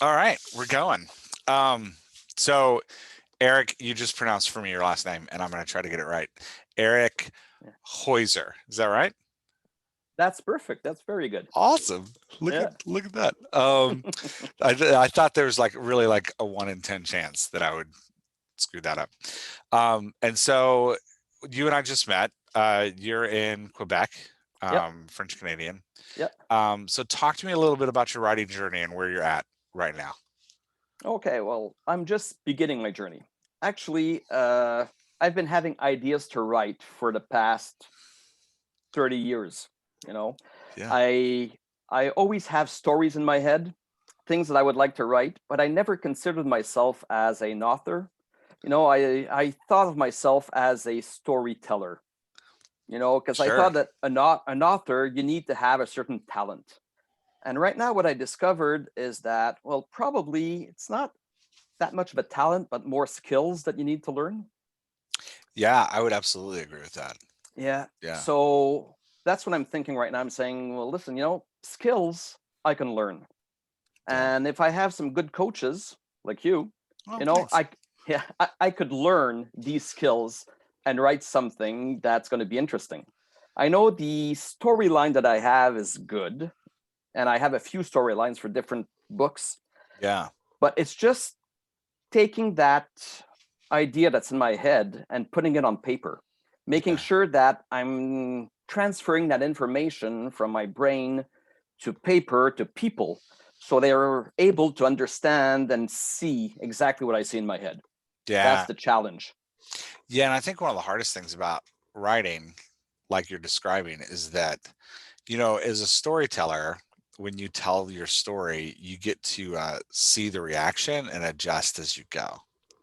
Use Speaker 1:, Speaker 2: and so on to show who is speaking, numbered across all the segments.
Speaker 1: All right, we're going. Um, so Eric, you just pronounced for me your last name, and I'm going to try to get it right. Eric
Speaker 2: Yeah.
Speaker 1: Heuser, is that right?
Speaker 2: That's perfect. That's very good.
Speaker 1: Awesome.
Speaker 2: Yeah.
Speaker 1: Look at that. I thought there was like really like a 1 in 10 chance that I would screw that up. And so you and I just met. You're in Quebec,
Speaker 2: Yep.
Speaker 1: French Canadian.
Speaker 2: Yep.
Speaker 1: So talk to me a little bit about your writing journey and where you're at right now.
Speaker 2: Okay. Well, I'm just beginning my journey. Actually, I've been having ideas to write for the past 30 years. You know,
Speaker 1: Yeah,
Speaker 2: I I always have stories in my head, things that I would like to write, but I never considered myself as an author. I thought of myself as a storyteller. Because I
Speaker 1: sure.
Speaker 2: thought that an author, you need to have a certain talent. And right now, what I discovered is that, well, probably it's not that much of a talent, but more skills that you need to learn.
Speaker 1: Yeah, I would absolutely agree with that.
Speaker 2: Yeah.
Speaker 1: Yeah.
Speaker 2: So that's what I'm thinking right now. I'm saying, well, listen, skills I can learn.
Speaker 1: Yeah.
Speaker 2: And if I have some good coaches like you,
Speaker 1: Well,
Speaker 2: you know,
Speaker 1: thanks.
Speaker 2: I yeah, I could learn these skills and write something that's going to be interesting. I know the storyline that I have is good, and I have a few storylines for different books,
Speaker 1: Yeah.
Speaker 2: but it's just taking that idea that's in my head and putting it on paper, making
Speaker 1: Yeah.
Speaker 2: sure that I'm transferring that information from my brain to paper to people so they're able to understand and see exactly what I see in my head. That's
Speaker 1: Yeah.
Speaker 2: the challenge.
Speaker 1: Yeah. And I think one of the hardest things about writing, like you're describing, is that, as a storyteller, when you tell your story, you get to see the reaction and adjust as you go.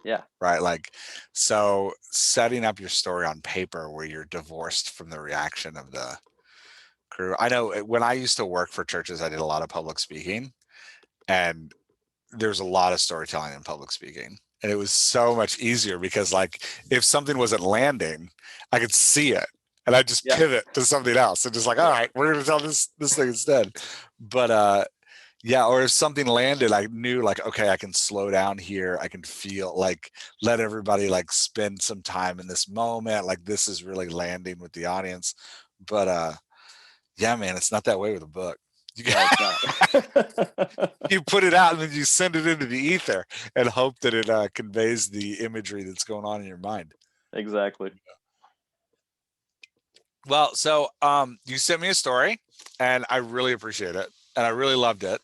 Speaker 2: Yeah.
Speaker 1: Right. Like, so setting up your story on paper where you're divorced from the reaction of the crew. I know when I used to work for churches, I did a lot of public speaking, and there's a lot of storytelling in public speaking. And it was so much easier because, like, if something wasn't landing, I could see it and I just
Speaker 2: Yeah.
Speaker 1: pivot to something else and just like, all right, we're gonna tell this thing instead. But yeah, or if something landed, I knew like, okay, I can slow down here. I can feel like let everybody like spend some time in this moment. Like this is really landing with the audience. But yeah, man, it's not that way with a book. You
Speaker 2: Yeah, it's not.
Speaker 1: you put it out and then you send it into the ether and hope that it conveys the imagery that's going on in your mind.
Speaker 2: Exactly.
Speaker 1: Well, so you sent me a story and I really appreciate it and I really loved it.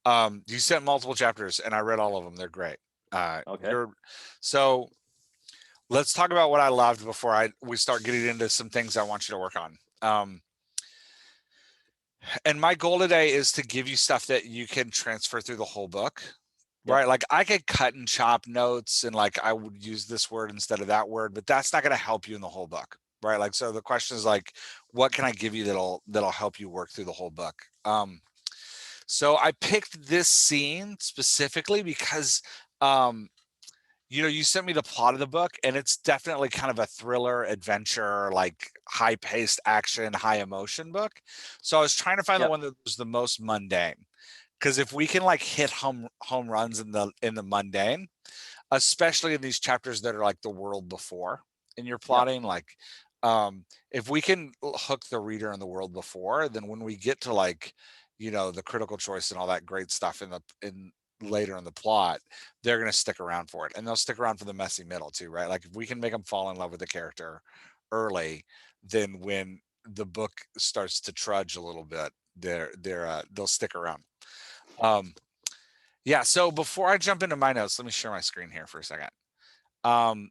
Speaker 1: You sent multiple chapters and I read all of them. They're great.
Speaker 2: Okay.
Speaker 1: You're so let's talk about what I loved before we start getting into some things I want you to work on. And my goal today is to give you stuff that you can transfer through the whole book.
Speaker 2: Yep.
Speaker 1: Right. Like I could cut and chop notes and like I would use this word instead of that word, but that's not going to help you in the whole book. Right. Like, so the question is like, what can I give you that'll help you work through the whole book? So I picked this scene specifically because, um, you sent me the plot of the book and it's definitely kind of a thriller, adventure, like high paced action, high emotion book. So I was trying to find the
Speaker 2: Yep.
Speaker 1: one that was the most mundane. Because if we can like hit home runs in the mundane, especially in these chapters that are like the world before in your
Speaker 2: Yep.
Speaker 1: plotting, like if we can hook the reader in the world before, then when we get to like, the critical choice and all that great stuff in later in the plot, they're going to stick around for it and they'll stick around for the messy middle too, right? Like if we can make them fall in love with the character early, then when the book starts to trudge a little bit, they'll stick around. um yeah, so before I jump into my notes, let me share my screen here for a second. um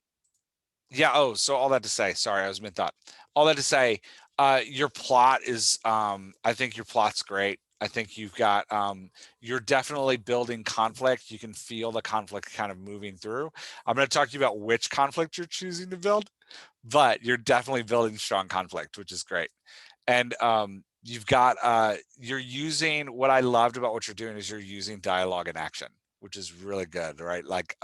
Speaker 1: yeah. Oh, so all that to say, sorry, I was mid thought. All that to say, your plot is, I think your plot's great. I think you're definitely building conflict. You can feel the conflict kind of moving through. I'm going to talk to you about which conflict you're choosing to build, but you're definitely building strong conflict, which is great. And you're using, what I loved about what you're doing is you're using dialogue and action, which is really good, right? Like,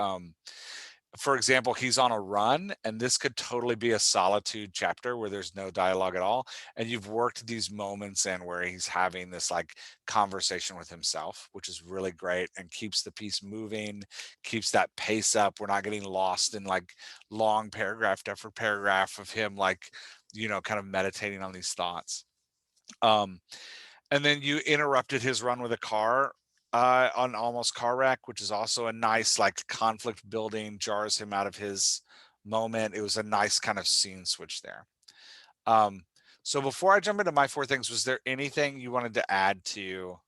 Speaker 1: for example, he's on a run, and this could totally be a solitude chapter where there's no dialogue at all. And you've worked these moments in where he's having this like conversation with himself, which is really great and keeps the piece moving, keeps that pace up. We're not getting lost in like long paragraph after paragraph of him like, kind of meditating on these thoughts. Um, and then you interrupted his run with a car on almost car wreck, which is also a nice like conflict building, jars him out of his moment. It was a nice kind of scene switch there. Um, so before I jump into my four things, was there anything you wanted to add to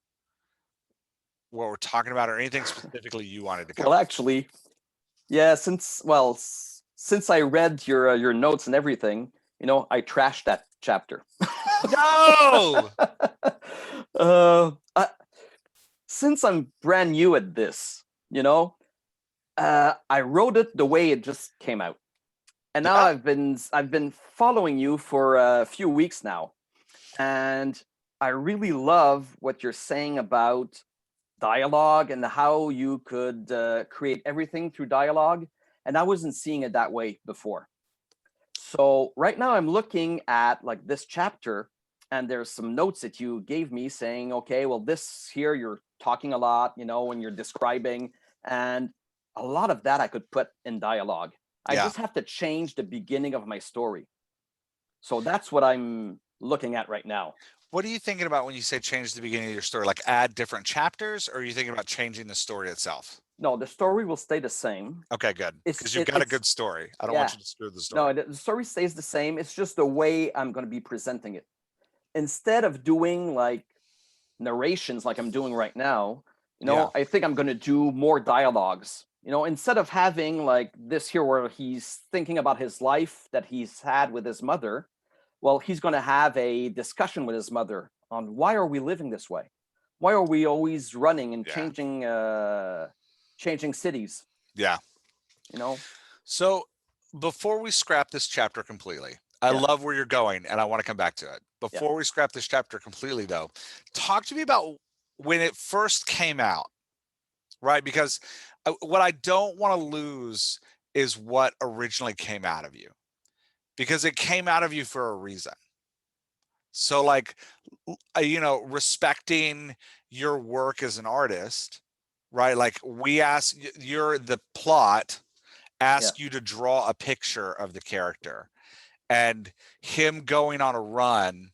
Speaker 1: what we're talking about, or anything specifically you wanted to
Speaker 2: Well,
Speaker 1: cover?
Speaker 2: actually, yeah, since I read your notes and everything, I trashed that chapter.
Speaker 1: No.
Speaker 2: uh, I, since I'm brand new at this, I wrote it the way it just came out, and now
Speaker 1: Yeah.
Speaker 2: I've been following you for a few weeks now, and I really love what you're saying about dialogue and how you could create everything through dialogue. And I wasn't seeing it that way before. So right now I'm looking at like this chapter, and there's some notes that you gave me saying, okay, well, this here you're talking a lot, when you're describing, and a lot of that I could put in dialogue. I
Speaker 1: Yeah.
Speaker 2: just have to change the beginning of my story. So that's what I'm looking at right now.
Speaker 1: What are you thinking about when you say change the beginning of your story? Like add different chapters, or are you thinking about changing the story itself?
Speaker 2: No, the story will stay the same.
Speaker 1: Okay, good.
Speaker 2: It's
Speaker 1: Because you've
Speaker 2: it,
Speaker 1: got a
Speaker 2: it's
Speaker 1: good story. I don't want
Speaker 2: Yeah.
Speaker 1: you to screw the
Speaker 2: No,
Speaker 1: story.
Speaker 2: the story stays the same. It's just the way I'm going to be presenting it. Instead of doing like narrations like I'm doing right now,
Speaker 1: Yeah.
Speaker 2: I think I'm going to do more dialogues. Instead of having like this here where he's thinking about his life that he's had with his mother, well, he's going to have a discussion with his mother on why are we living this way? Why are we always running and
Speaker 1: Yeah.
Speaker 2: changing cities,
Speaker 1: Yeah.
Speaker 2: you know?
Speaker 1: So before we scrap this chapter completely, I
Speaker 2: Yeah.
Speaker 1: love where you're going and I want to come back to it.
Speaker 2: Yeah.
Speaker 1: Before we scrap this chapter completely, though, talk to me about when it first came out, right? Because what I don't want to lose is what originally came out of you, because it came out of you for a reason. So, like, respecting your work as an artist, right? Like, you're the plot
Speaker 2: Yeah.
Speaker 1: ask you to draw a picture of the character, and him going on a run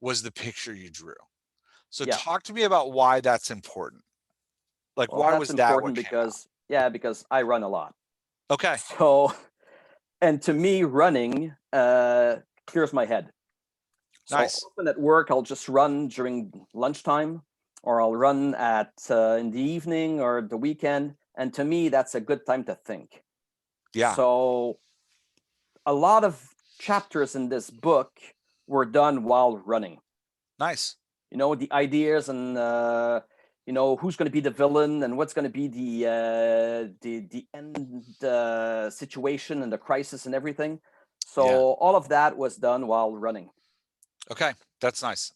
Speaker 1: was the picture you drew. So
Speaker 2: Yeah.
Speaker 1: talk to me about why that's important. Like,
Speaker 2: Well,
Speaker 1: why
Speaker 2: that's
Speaker 1: was that
Speaker 2: important
Speaker 1: what came out?
Speaker 2: because I run a lot.
Speaker 1: Okay.
Speaker 2: So, and to me, running clears my head. So
Speaker 1: Nice.
Speaker 2: often at work, I'll just run during lunchtime, or I'll run at in the evening or the weekend. And to me, that's a good time to think.
Speaker 1: Yeah.
Speaker 2: So a lot of chapters in this book were done while running.
Speaker 1: Nice.
Speaker 2: The ideas and who's going to be the villain and what's going to be the end situation and the crisis and everything. So
Speaker 1: Yeah.
Speaker 2: all of that was done while running.
Speaker 1: Okay. That's nice.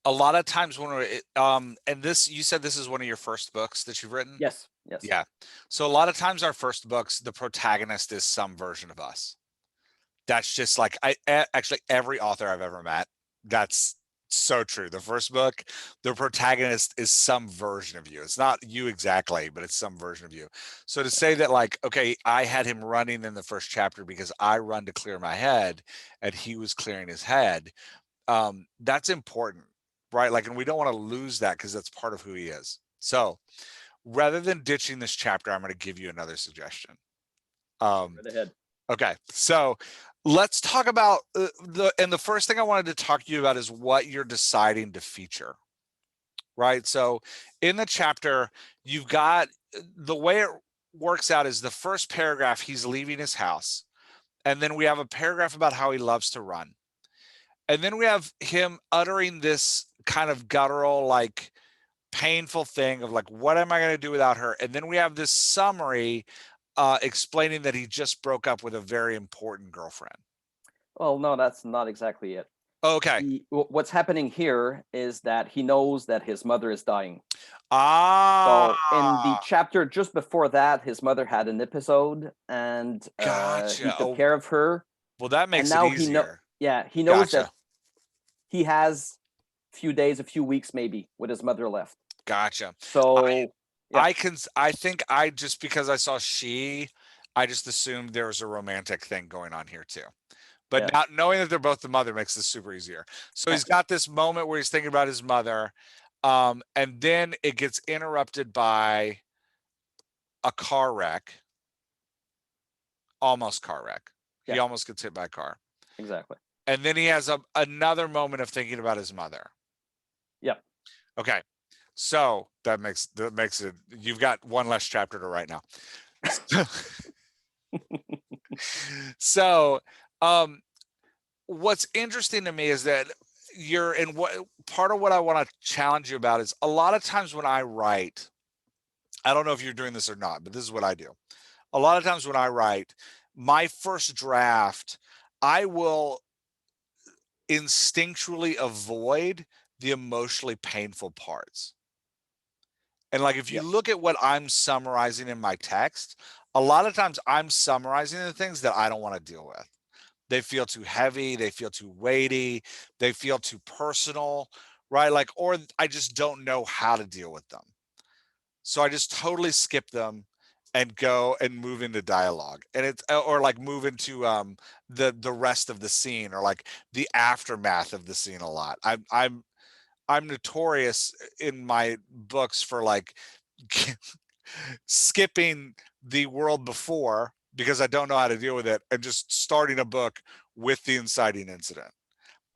Speaker 1: A lot of times when and this, you said this is one of your first books that you've written.
Speaker 2: Yes. Yes.
Speaker 1: Yeah. So a lot of times our first books, the protagonist is some version of us. That's just like actually every author I've ever met. That's so true. The first book, the protagonist is some version of you. It's not you exactly, but it's some version of you. So to say that, like, okay, I had him running in the first chapter because I run to clear my head and he was clearing his head, that's important, right? Like, and we don't want to lose that because that's part of who he is. So rather than ditching this chapter, I'm going to give you another suggestion.
Speaker 2: Right ahead.
Speaker 1: Okay, so let's talk about the first thing I wanted to talk to you about is what you're deciding to feature, right? So in the chapter, you've got the way it works out is the first paragraph, he's leaving his house. And then we have a paragraph about how he loves to run. And then we have him uttering this kind of guttural, like painful thing of like, what am I going to do without her? And then we have this summary explaining that he just broke up with a very important girlfriend.
Speaker 2: Well, no, that's not exactly it.
Speaker 1: Okay.
Speaker 2: What's happening here is that he knows that his mother is dying. So in the
Speaker 1: Ah,
Speaker 2: chapter just before that, his mother had an episode, and he
Speaker 1: gotcha.
Speaker 2: took
Speaker 1: Oh,
Speaker 2: care of her.
Speaker 1: well, that
Speaker 2: And
Speaker 1: makes it
Speaker 2: now
Speaker 1: easier.
Speaker 2: he knows that
Speaker 1: Gotcha.
Speaker 2: he has a few days, a few weeks maybe with his mother left.
Speaker 1: Gotcha. I
Speaker 2: So yeah,
Speaker 1: I think I just because I saw she, I just assumed there was a romantic thing going on here too. But
Speaker 2: yeah,
Speaker 1: not knowing that they're both the mother makes this super easier. So he's got this moment where he's thinking about his mother, and then it gets interrupted by a car wreck, almost car wreck. He
Speaker 2: yeah,
Speaker 1: almost gets hit by a car.
Speaker 2: exactly.
Speaker 1: And then he has another moment of thinking about his mother.
Speaker 2: Yeah,
Speaker 1: Okay. So that makes it you've got one less chapter to write now. So, um, what's interesting to me is that you're in what part of what I want to challenge you about is a lot of times when I write, I don't know if you're doing this or not, but this is what I do. A lot of times when I write, my first draft, I will instinctually avoid the emotionally painful parts. And like if you
Speaker 2: yeah,
Speaker 1: look at what I'm summarizing in my text, a lot of times I'm summarizing the things that I don't want to deal with. They feel too heavy, they feel too weighty, they feel too personal, right? Like, or I just don't know how to deal with them. So I just totally skip them and go and move into dialogue. And it's or like move into the rest of the scene or like the aftermath of the scene a lot. I'm notorious in my books for like skipping the world before because I don't know how to deal with it and just starting a book with the inciting incident.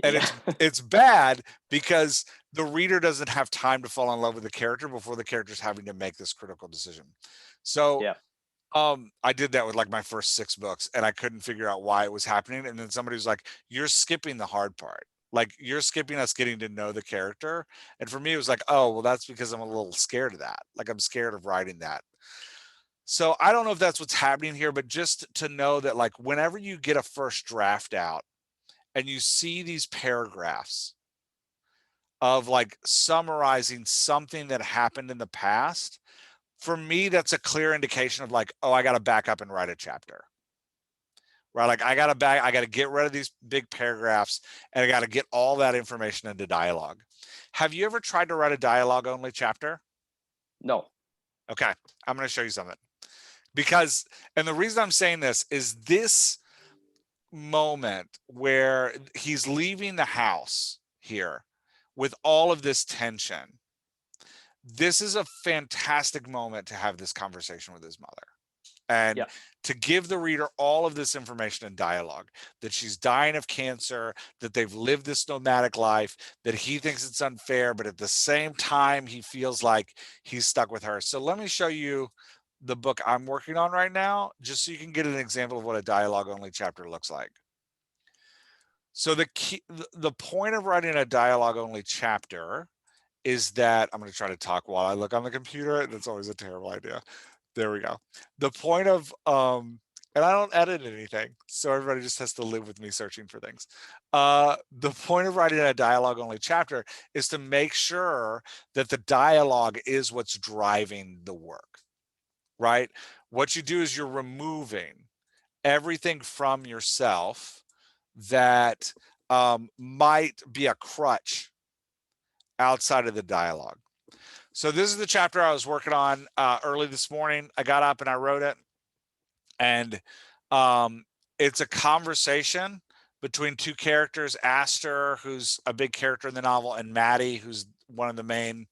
Speaker 1: And
Speaker 2: yeah,
Speaker 1: it's bad because the reader doesn't have time to fall in love with the character before the character's having to make this critical decision. So
Speaker 2: yeah,
Speaker 1: I did that with like my first 6 books and I couldn't figure out why it was happening. And then somebody was like, "You're skipping the hard part. Like you're skipping us getting to know the character." And for me, it was like, "Oh, well, that's because I'm a little scared of that. Like I'm scared of writing that." So I don't know if that's what's happening here, but just to know that like whenever you get a first draft out and you see these paragraphs of like summarizing something that happened in the past, for me, that's a clear indication of like, oh, I got to back up and write a chapter. Right. Like I got to get rid of these big paragraphs and I got to get all that information into dialogue. Have you ever tried to write a dialogue only chapter?
Speaker 2: no,
Speaker 1: Okay. I'm going to show you something because, and the reason I'm saying this is this moment where he's leaving the house here with all of this tension. This is a fantastic moment to have this conversation with his mother and
Speaker 2: yeah,
Speaker 1: to give the reader all of this information and dialogue that she's dying of cancer, that they've lived this nomadic life, that he thinks it's unfair, but at the same time, he feels like he's stuck with her. So let me show you the book I'm working on right now, just so you can get an example of what a dialogue only chapter looks like. So the point of writing a dialogue only chapter is that I'm going to try to talk while I look on the computer. That's always a terrible idea. There we go. The point of and I don't edit anything, so everybody just has to live with me searching for things. The point of writing a dialogue only chapter is to make sure that the dialogue is what's driving the work, right? What you do is you're removing everything from yourself that might be a crutch outside of the dialogue. So this is the chapter I was working on early this morning. I got up and I wrote it, and um, it's a conversation between two characters: Aster, who's a big character in the novel, and Maddie, who's one of the main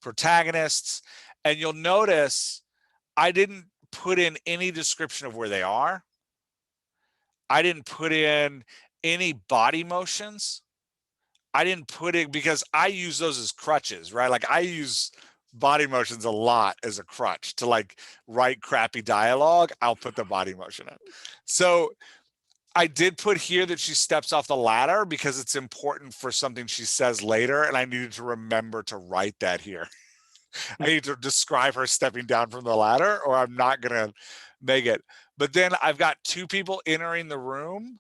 Speaker 1: protagonists. And you'll notice I didn't put in any description of where they are. I didn't put in any body motions. I didn't put it because I use those as crutches, right? Like I use body motions a lot as a crutch to like write crappy dialogue. I'll put the body motion in. So I did put here that she steps off the ladder because it's important for something she says later. And I needed to remember to write that here. I need to describe her stepping down from the ladder or I'm not going to make it. But then I've got two people entering the room.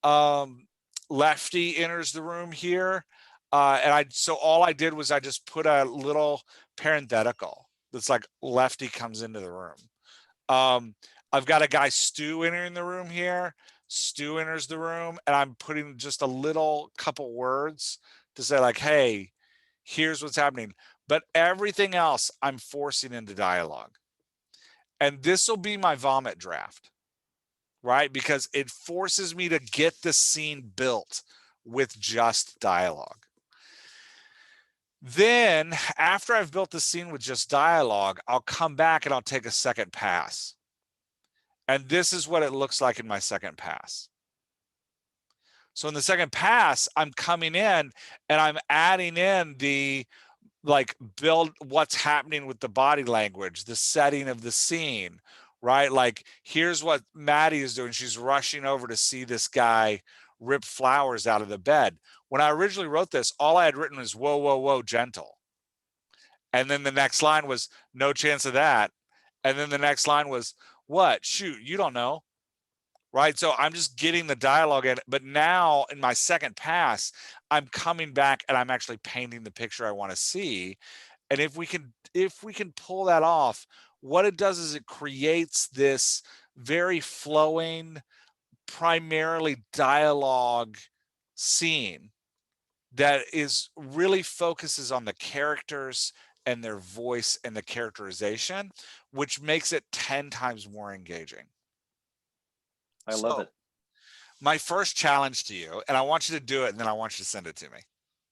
Speaker 1: Um, Lefty enters the room here. So all I did was I just put a little parenthetical that's like Lefty comes into the room. Um, I've got a guy Stu entering the room here. Stu enters the room, and I'm putting just a little couple words to say like, hey, here's what's happening. But everything else I'm forcing into dialogue. And this will be my vomit draft, right? Because it forces me to get the scene built with just dialogue. Then, after I've built the scene with just dialogue, I'll come back and I'll take a second pass. And this is what it looks like in my second pass. So in the second pass, I'm coming in and I'm adding in the like build what's happening with the body language, the setting of the scene, right? Like here's what Maddie is doing. She's rushing over to see this guy rip flowers out of the bed. When I originally wrote this, all I had written was whoa, whoa, whoa, gentle. And then the next line was no chance of that. And then the next line was what? Shoot, you don't know. Right. So I'm just getting the dialogue in. But now in my second pass, I'm coming back and I'm actually painting the picture I want to see. And if we can pull that off, what it does is it creates this very flowing, primarily dialogue scene that is really focuses on the characters and their voice and the characterization, which makes it 10 times more engaging.
Speaker 2: I love
Speaker 1: So
Speaker 2: it.
Speaker 1: my first challenge to you, and I want you to do it and then I want you to send it to me.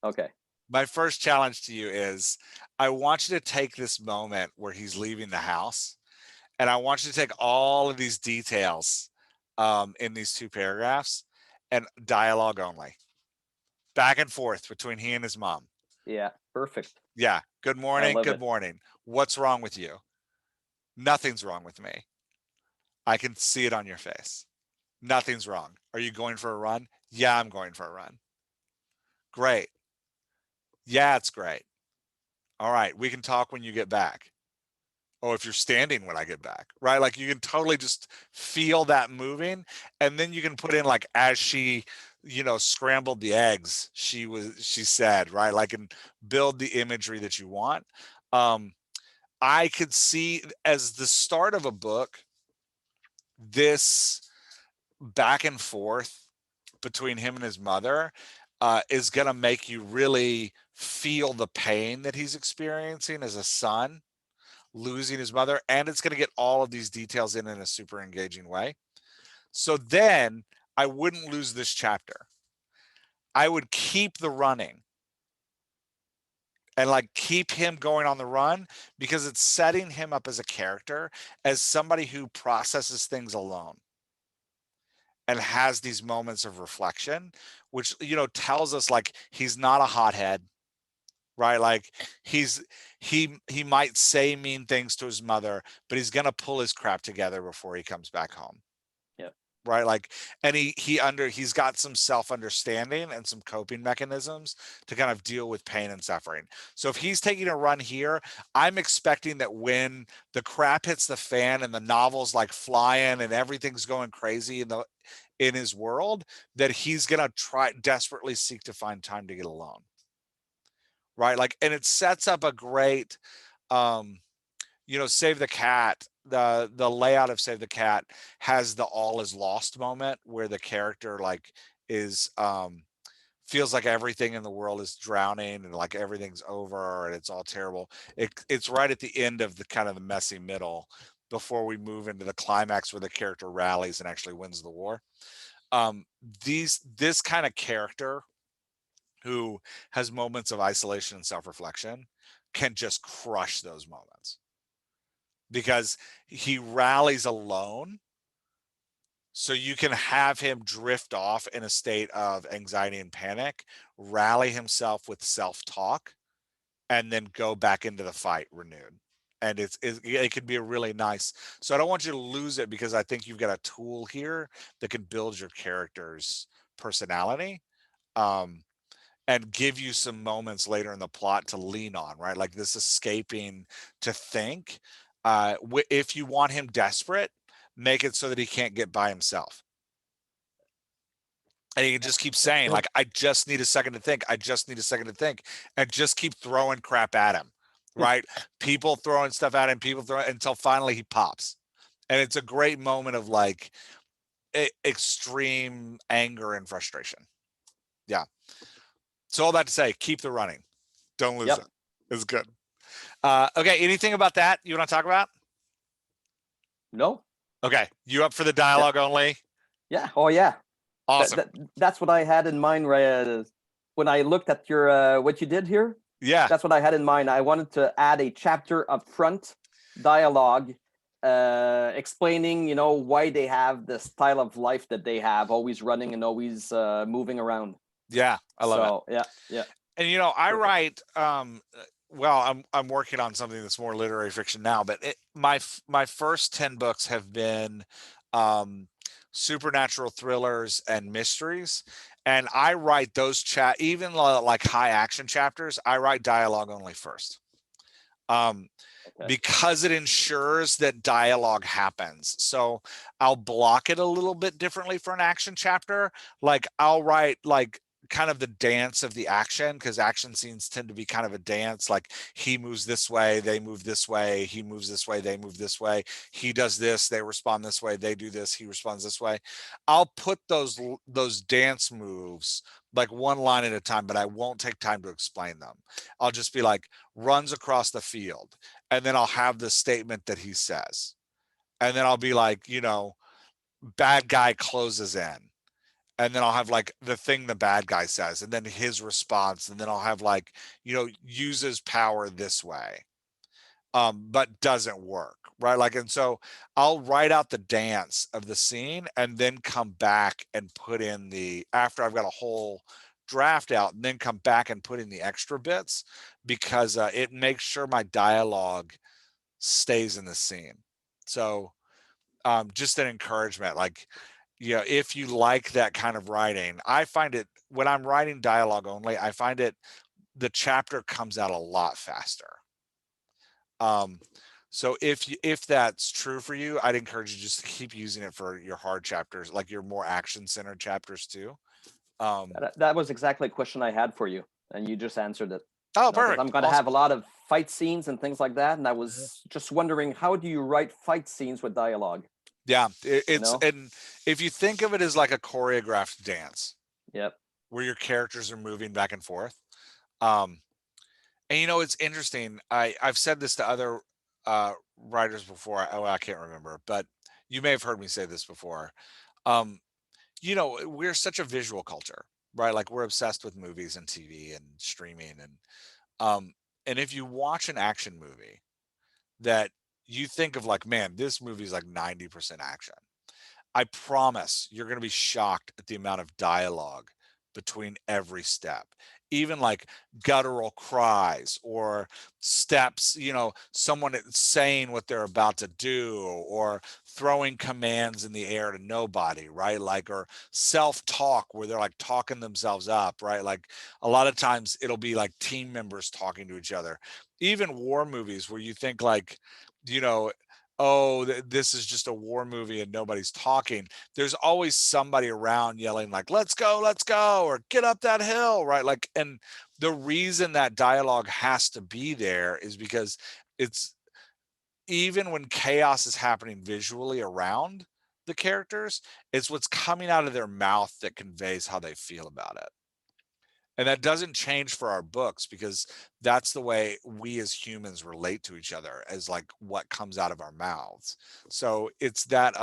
Speaker 2: Okay.
Speaker 1: My first challenge to you is I want you to take this moment where he's leaving the house and I want you to take all of these details in these two paragraphs and dialogue only, back and forth between he and his mom.
Speaker 2: Yeah. Perfect.
Speaker 1: Yeah. Good
Speaker 2: I
Speaker 1: morning.
Speaker 2: love
Speaker 1: Good
Speaker 2: it.
Speaker 1: morning. What's wrong with you? Nothing's wrong with me. I can see it on your face. Nothing's wrong. Are you going for a run? Yeah, I'm going for a run. Great. Yeah, it's great. All right, we can talk when you get back. Oh, if you're standing when I get back, right? Like you can totally just feel that moving. And then you can put in like as she, scrambled the eggs, she said, right? Like and build the imagery that you want. Um, I could see as the start of a book, this back and forth between him and his mother is going to make you really feel the pain that he's experiencing as a son losing his mother, and it's going to get all of these details in a super engaging way. So then I wouldn't lose this chapter. I would keep the running and like keep him going on the run because it's setting him up as a character, as somebody who processes things alone and has these moments of reflection, which tells us like he's not a hothead, right? Like he might say mean things to his mother, but he's gonna pull his crap together before he comes back home,
Speaker 2: Yeah.
Speaker 1: right? Like, and he's got some self-understanding and some coping mechanisms to kind of deal with pain and suffering. So if he's taking a run here, I'm expecting that when the crap hits the fan and the novel's like flying and everything's going crazy in his world, that he's gonna try desperately seek to find time to get alone, right? Like, and it sets up a great um Save the Cat, the layout of Save the Cat has the all is lost moment where the character like is feels like everything in the world is drowning and like everything's over and it's all terrible. It's right at the end of the kind of the messy middle before we move into the climax where the character rallies and actually wins the war. um this kind of character who has moments of isolation and self-reflection can just crush those moments because he rallies alone. So you can have him drift off in a state of anxiety and panic, rally himself with self-talk, and then go back into the fight renewed. And it could be a really nice. So I don't want you to lose it because I think you've got a tool here that can build your character's personality. Um, and give you some moments later in the plot to lean on, right? Like this escaping to think. If you want him desperate, make it so that he can't get by himself. And you can just keep saying,
Speaker 2: Good.
Speaker 1: like, I just need a second to think. I just need a second to think. And just keep throwing crap at him. Right. People throwing stuff at him, people throwing until finally he pops. And it's a great moment of like extreme anger and frustration. Yeah. So all that to say, keep the running. Don't lose it.
Speaker 2: Yep.
Speaker 1: It's good. Okay. Anything about that you want to talk about?
Speaker 2: No.
Speaker 1: Okay. You up for the
Speaker 2: Yeah.
Speaker 1: dialogue only?
Speaker 2: Yeah. Oh yeah. That,
Speaker 1: Awesome.
Speaker 2: that that's what I had in mind, when I looked at your what you did here.
Speaker 1: Yeah.
Speaker 2: That's what I had in mind. I wanted to add a chapter up front, dialogue, explaining, why they have the style of life that they have, always running and always moving around.
Speaker 1: Yeah. I love it.
Speaker 2: So yeah, yeah,
Speaker 1: And I
Speaker 2: perfect.
Speaker 1: write well, I'm working on something that's more literary fiction now, but my first 10 books have been um supernatural thrillers and mysteries. And I write those even like high action chapters, I write dialogue only first. Um
Speaker 2: Okay.
Speaker 1: because it ensures that dialogue happens. So I'll block it a little bit differently for an action chapter. Like I'll write like kind of the dance of the action, because action scenes tend to be kind of a dance. Like he moves this way, they move this way, he moves this way, they move this way, he does this, they respond this way, they do this, he responds this way. I'll put those dance moves like one line at a time, but I won't take time to explain them. I'll just be like, runs across the field, and then I'll have the statement that he says. And then I'll be like, bad guy closes in. And then I'll have like the thing the bad guy says, and then his response. And then I'll have like, uses power this way, but doesn't work. Right. Like, and so I'll write out the dance of the scene and then come back and put in after I've got a whole draft out, and then come back and put in the extra bits, because it makes sure my dialogue stays in the scene. So just an encouragement, like, if you like that kind of writing, I find it when I'm writing dialogue only, I find the chapter comes out a lot faster. Um, so if that's true for you, I'd encourage you just to keep using it for your hard chapters, like your more action centered chapters too. Um,
Speaker 2: That was exactly a question I had for you, and you just answered it.
Speaker 1: oh,
Speaker 2: Because I'm
Speaker 1: perfect,
Speaker 2: going to
Speaker 1: awesome.
Speaker 2: have a lot of fight scenes and things like that, and I was just wondering, how do you write fight scenes with dialogue?
Speaker 1: Yeah,
Speaker 2: You
Speaker 1: it's
Speaker 2: know?
Speaker 1: and if you think of it as like a choreographed dance
Speaker 2: Yep.
Speaker 1: where your characters are moving back and forth. Um, And it's interesting. I've said this to other writers before. Oh, I can't remember, but you may have heard me say this before. Um, we're such a visual culture, right? Like we're obsessed with movies and TV and streaming, um, and if you watch an action movie that you think of like, man, this movie's like 90% action. I promise you're going to be shocked at the amount of dialogue between every step. Even like guttural cries or steps, someone saying what they're about to do, or throwing commands in the air to nobody, right? Like, or self talk where they're like talking themselves up, right? Like a lot of times it'll be like team members talking to each other. Even war movies where you think like, you know, oh, this is just a war movie and nobody's talking. There's always somebody around yelling like, let's go, or get up that hill, right? Like, and the reason that dialogue has to be there is because it's, even when chaos is happening visually around the characters, it's what's coming out of their mouth that conveys how they feel about it. And that doesn't change for our books, because that's the way we as humans relate to each other, as like what comes out of our mouths. So it's that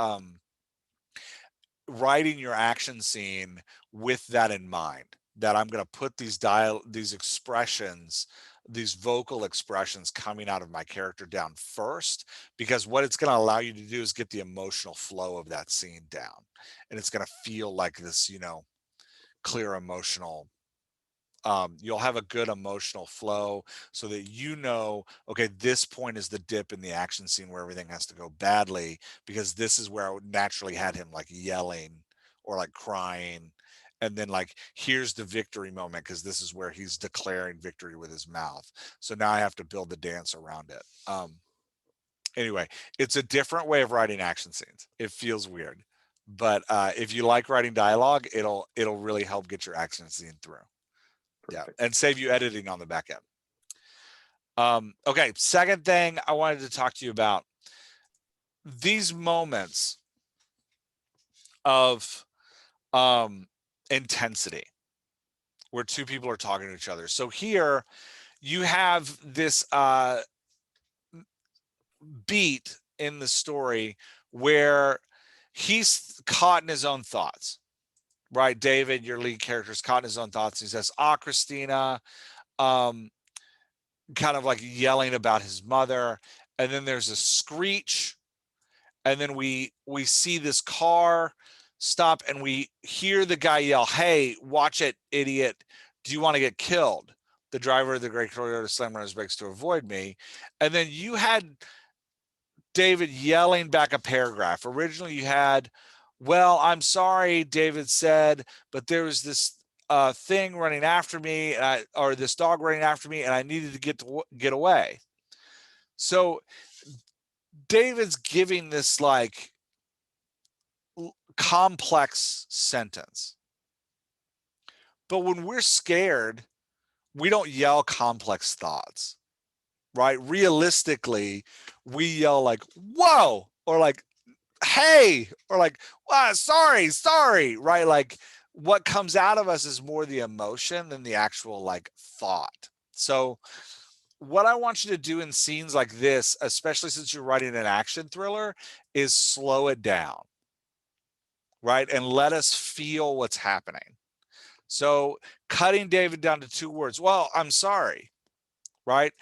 Speaker 1: writing your action scene with that in mind, that I'm going to put these expressions, these vocal expressions coming out of my character down first, because what it's going to allow you to do is get the emotional flow of that scene down, and it's going to feel like this, clear emotional, you'll have a good emotional flow, so that okay, this point is the dip in the action scene where everything has to go badly, because this is where I would naturally had him like yelling or like crying, and then like here's the victory moment, because this is where he's declaring victory with his mouth. So now I have to build the dance around it. Anyway, it's a different way of writing action scenes. It feels weird, But if you like writing dialogue, it'll really help get your action scene through. Yeah,
Speaker 2: Perfect.
Speaker 1: and save you editing on the back end. Okay, second thing I wanted to talk to you about, these moments of intensity where two people are talking to each other. So here you have this beat in the story where he's caught in his own thoughts, right? David, your lead character, is caught in his own thoughts. He says, Christina, um, kind of like yelling about his mother. And then there's a screech. And then we see this car stop and we hear the guy yell, "Hey, watch it, idiot. Do you want to get killed?" The driver of the gray Toyota slammed on his brakes to avoid me. And then you had David yelling back a paragraph. Originally you had, "Well, I'm sorry," David said, "but there was this thing running after me, or this dog running after me, and I needed to get away." So David's giving this like complex sentence. But when we're scared, we don't yell complex thoughts, right? Realistically, we yell like, "Whoa," or like, "Hey," or like, "Wow, sorry," right? Like what comes out of us is more the emotion than the actual like thought. So what I want you to do in scenes like this, especially since you're writing an action thriller, is slow it down, right? And let us feel what's happening. So cutting David down to 2 words, "Well, I'm sorry," right?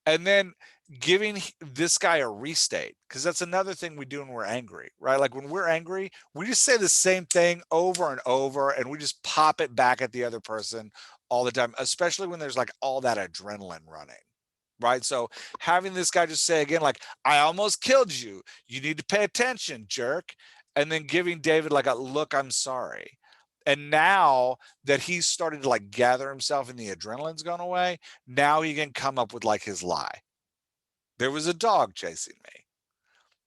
Speaker 1: And then giving this guy a restate, because that's another thing we do when we're angry, right? Like when we're angry, we just say the same thing over and over and we just pop it back at the other person all the time, especially when there's like all that adrenaline running. Right. So having this guy just say again, like, "I almost killed you. You need to pay attention, jerk." And then giving David like a look, "I'm sorry." And now that he's started to like gather himself and the adrenaline's gone away, now he can come up with like his lie. "There was a dog chasing me."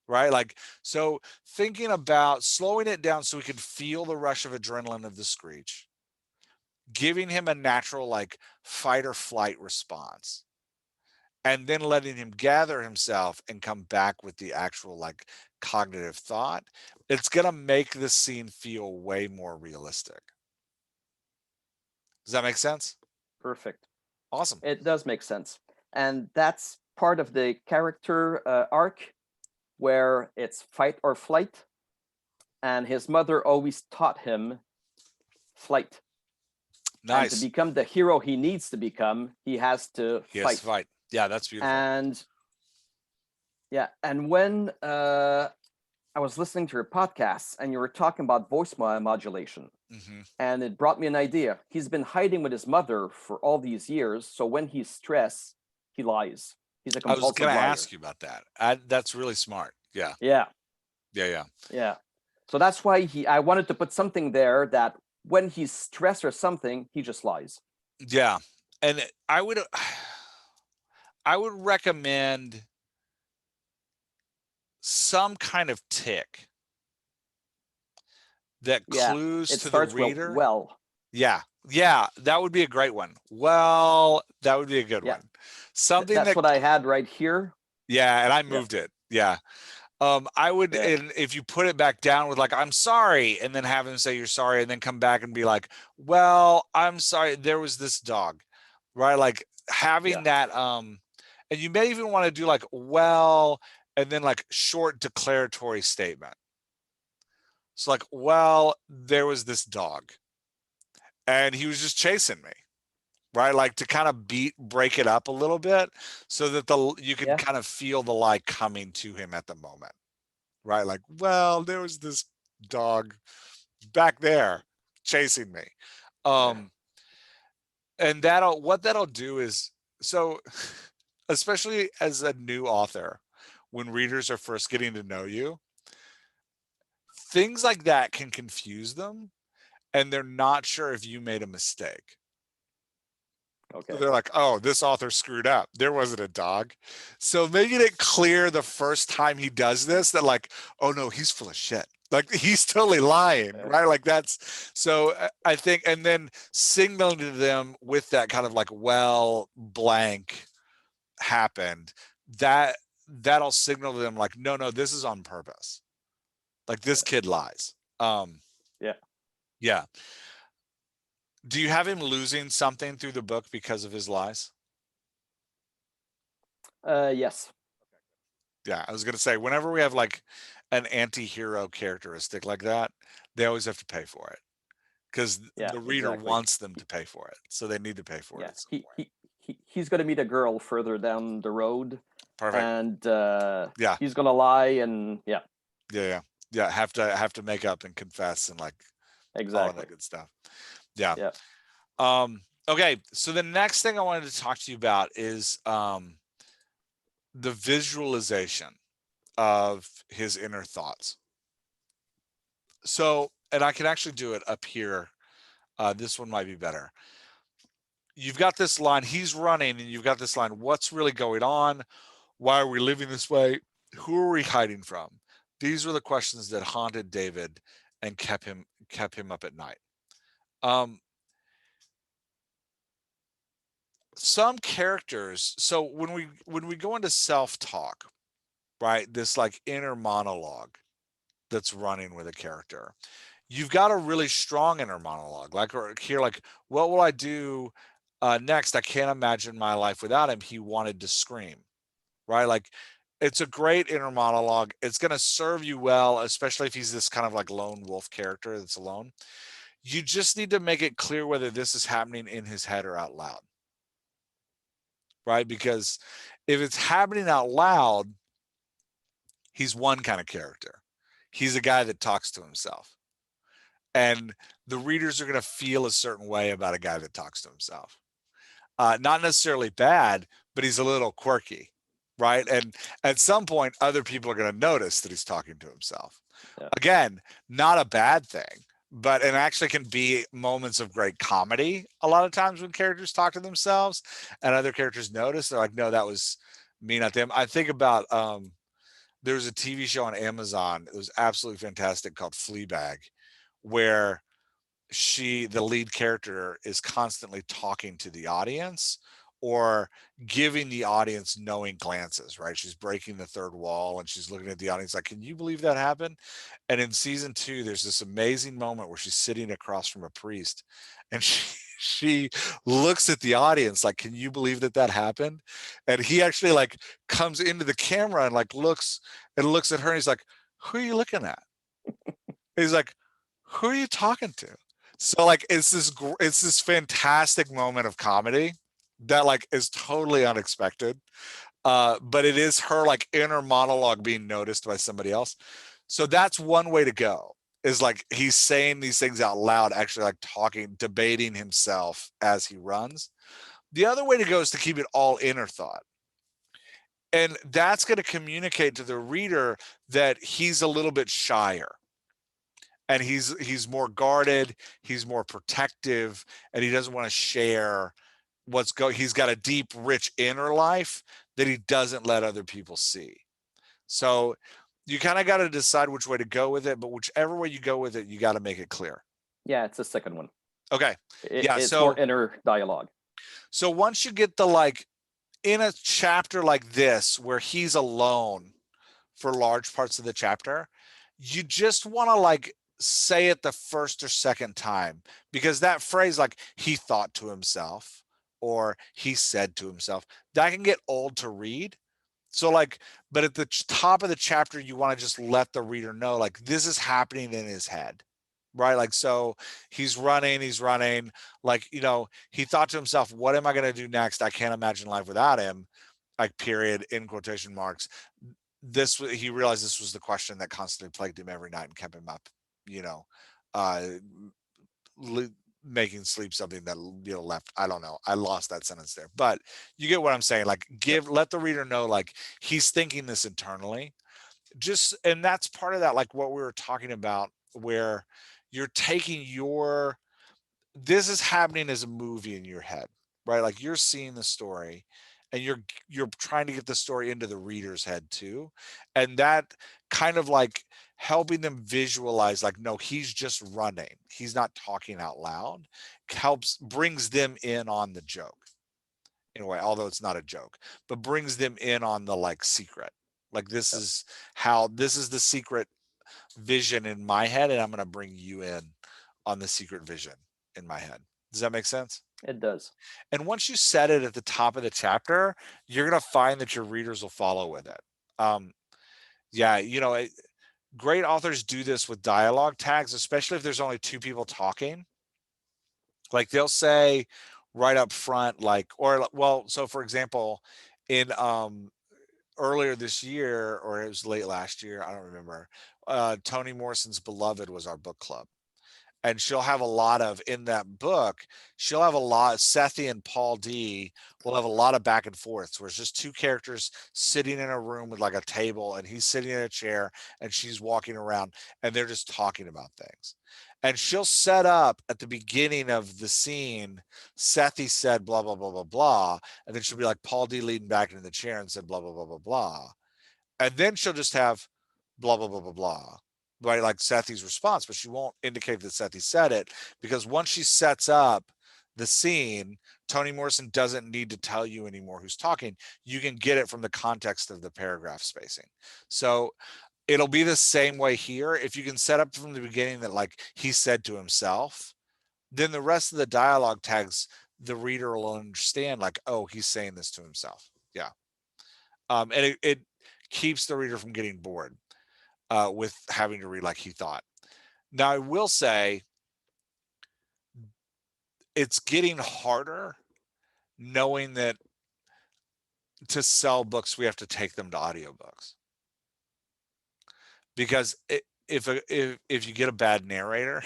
Speaker 1: Right. Like, so thinking about slowing it down so we can feel the rush of adrenaline of the screech, giving him a natural like fight or flight response, and then letting him gather himself and come back with the actual like cognitive thought, it's going to make the scene feel way more realistic. Does that make sense?
Speaker 2: Perfect.
Speaker 1: Awesome.
Speaker 2: It does make sense. And that's part of the character arc where it's fight or flight. And his mother always taught him flight. And to
Speaker 1: Nice.
Speaker 2: become the hero he needs to become, he has to
Speaker 1: He has
Speaker 2: fight.
Speaker 1: to fight. Yeah, that's beautiful.
Speaker 2: And yeah, and when I was listening to your podcast and you were talking about voice modulation,
Speaker 1: Hmm.
Speaker 2: and it brought me an idea. He's been hiding with his mother for all these years, so when he's stressed, he lies. He's a
Speaker 1: I was
Speaker 2: compulsive
Speaker 1: going to
Speaker 2: liar.
Speaker 1: ask you about that. That's really smart. Yeah.
Speaker 2: Yeah,
Speaker 1: Yeah. Yeah.
Speaker 2: yeah. So that's why I wanted to put something there that when he's stressed or something, he just lies.
Speaker 1: Yeah. And I would recommend some kind of tick that
Speaker 2: Yeah,
Speaker 1: clues
Speaker 2: it
Speaker 1: to the
Speaker 2: starts with
Speaker 1: reader.
Speaker 2: well.
Speaker 1: Yeah. Yeah, that would be a great one. Well, that would be a good
Speaker 2: Yeah,
Speaker 1: one. Something
Speaker 2: that's
Speaker 1: that,
Speaker 2: what I had right here.
Speaker 1: yeah, and I
Speaker 2: Yeah,
Speaker 1: moved it. Yeah. I would,
Speaker 2: yeah,
Speaker 1: and if you put it back down with like, "I'm sorry," and then have him say you're sorry, and then come back and be like, "Well, I'm sorry, there was this dog," right? Like
Speaker 2: yeah,
Speaker 1: having that, and you may even want to do like, "Well," and then like short declaratory statement. So like, "Well, there was this dog and he was just chasing me." Right? Like to kind of break it up a little bit so that you can
Speaker 2: yeah,
Speaker 1: kind of feel the lie coming to him at the moment. Right? Like, "Well, there was this dog back there chasing me."
Speaker 2: yeah,
Speaker 1: Um, and what that'll do is, so especially as a new author, when readers are first getting to know you, things like that can confuse them and they're not sure if you made a mistake. So
Speaker 2: okay,
Speaker 1: they're like, "Oh, this author screwed up. There wasn't a dog." So making it clear the first time he does this that like, "Oh no, he's full of shit. Like he's totally lying, right? Like that's so I think, and then signaling to them with that kind of like, well, blank happened, that that'll signal to them like, no, no, this is on purpose. Like this kid lies.
Speaker 2: Yeah.
Speaker 1: Yeah. Do you have him losing something through the book because of his lies?
Speaker 2: Yes.
Speaker 1: Yeah, I was gonna say whenever we have like an anti-hero characteristic like that, they always have to pay for it because
Speaker 2: Yeah.
Speaker 1: the reader
Speaker 2: Exactly.
Speaker 1: wants them to pay for it. So they need to pay for it
Speaker 2: Yeah.
Speaker 1: at some
Speaker 2: He
Speaker 1: point.
Speaker 2: he, he's going to meet a girl further down the road,
Speaker 1: Perfect.
Speaker 2: and
Speaker 1: Yeah.
Speaker 2: he's going to lie, and yeah,
Speaker 1: Yeah, yeah. Yeah, have to make up and confess and like all of
Speaker 2: exactly.
Speaker 1: that good stuff. Yeah.
Speaker 2: Yeah.
Speaker 1: Um, okay, so the next thing I wanted to talk to you about is the visualization of his inner thoughts. So, and I can actually do it up here. This one might be better. You've got this line, he's running, and you've got this line, what's really going on? Why are we living this way? Who are we hiding from? These were the questions that haunted David and kept him up at night. Um, some characters, so when we go into self-talk, right? This like inner monologue that's running with a character. You've got a really strong inner monologue, like or here, like, what will I do next? I can't imagine my life without him. He wanted to scream, right? Like, it's a great inner monologue. It's going to serve you well, especially if he's this kind of like lone wolf character that's alone. You just need to make it clear whether this is happening in his head or out loud, right? Because if it's happening out loud, he's one kind of character. He's a guy that talks to himself. And the readers are going to feel a certain way about a guy that talks to himself. Not necessarily bad, but he's a little quirky, right? And at some point, other people are going to notice that he's talking to himself.
Speaker 2: Yeah.
Speaker 1: Again, not a bad thing, but it actually can be moments of great comedy a lot of times when characters talk to themselves and other characters notice. They're like, no, that was me, not them. I think about there was a TV show on Amazon. It was absolutely fantastic called Fleabag, where the lead character is constantly talking to the audience or giving the audience knowing glances, right? She's breaking the third wall and she's looking at the audience like, can you believe that happened? And in season 2, there's this amazing moment where she's sitting across from a priest and she looks at the audience like, can you believe that happened? And he actually like comes into the camera and like looks at her and he's like, who are you looking at? He's like, who are you talking to? So like it's this fantastic moment of comedy that like is totally unexpected. But it is her like inner monologue being noticed by somebody else. So that's one way to go. Is like he's saying these things out loud, actually like talking, debating himself as he runs. The other way to go is to keep it all inner thought. And that's going to communicate to the reader that he's a little bit shyer and he's more guarded, he's more protective, and he doesn't want to share he's got a deep rich inner life that he doesn't let other people see. So you kind of got to decide which way to go with it, but whichever way you go with it, you got to make it clear.
Speaker 2: Yeah. It's the second one.
Speaker 1: Okay. Yeah,
Speaker 2: It's more
Speaker 1: so
Speaker 2: inner dialogue.
Speaker 1: once you get the like in a chapter like this where he's alone for large parts of the chapter, you just want to like say it the first or second time because that phrase, like he thought to himself or he said to himself, that can get old to read. So, like, but at the top of the chapter, you want to just let the reader know, like, this is happening in his head, right? Like, so he's running, like, he thought to himself, what am I going to do next? I can't imagine life without him, like, period, in quotation marks. He realized this was the question that constantly plagued him every night and kept him up, you know, uh, making sleep something that left. I don't know, I lost that sentence there, but you get what I'm saying. Like,
Speaker 2: Yep.
Speaker 1: let the reader know, like, he's thinking this internally, just, and that's part of that, like what we were talking about, where you're taking this is happening as a movie in your head, right? Like, you're seeing the story and you're trying to get the story into the reader's head too. And that kind of like helping them visualize, like, no, he's just running, he's not talking out loud, helps brings them in on the joke in a way, although it's not a joke, but brings them in on the like secret. Like,
Speaker 2: Yep.
Speaker 1: this is the secret vision in my head, and I'm going to bring you in on the secret vision in my head. Does that make sense?
Speaker 2: It does.
Speaker 1: And once you set it at the top of the chapter, you're going to find that your readers will follow with it. Yeah, great authors do this with dialogue tags, especially if there's only two people talking. Like, they'll say right up front, like, or well, so for example, in earlier this year, or it was late last year, I don't remember, Toni Morrison's Beloved was our book club. And she'll have a lot of, in that book, she'll have a lot, Sethi and Paul D will have a lot of back and forths where it's just two characters sitting in a room with like a table, and he's sitting in a chair and she's walking around, and they're just talking about things. And she'll set up at the beginning of the scene, Sethi said blah blah blah blah blah, and then she'll be like, Paul D leaned back into the chair and said blah blah blah blah blah, and then she'll just have blah blah blah blah blah, right, like Sethi's response, but she won't indicate that Sethi said it, because once she sets up the scene, Toni Morrison doesn't need to tell you anymore who's talking. You can get it from the context of the paragraph spacing. So it'll be the same way here. If you can set up from the beginning that like he said to himself, then the rest of the dialogue tags, the reader will understand like, oh, he's saying this to himself. Yeah. And it keeps the reader from getting bored with having to read like he thought. Now, I will say it's getting harder knowing that to sell books, we have to take them to audiobooks. Because if you get a bad narrator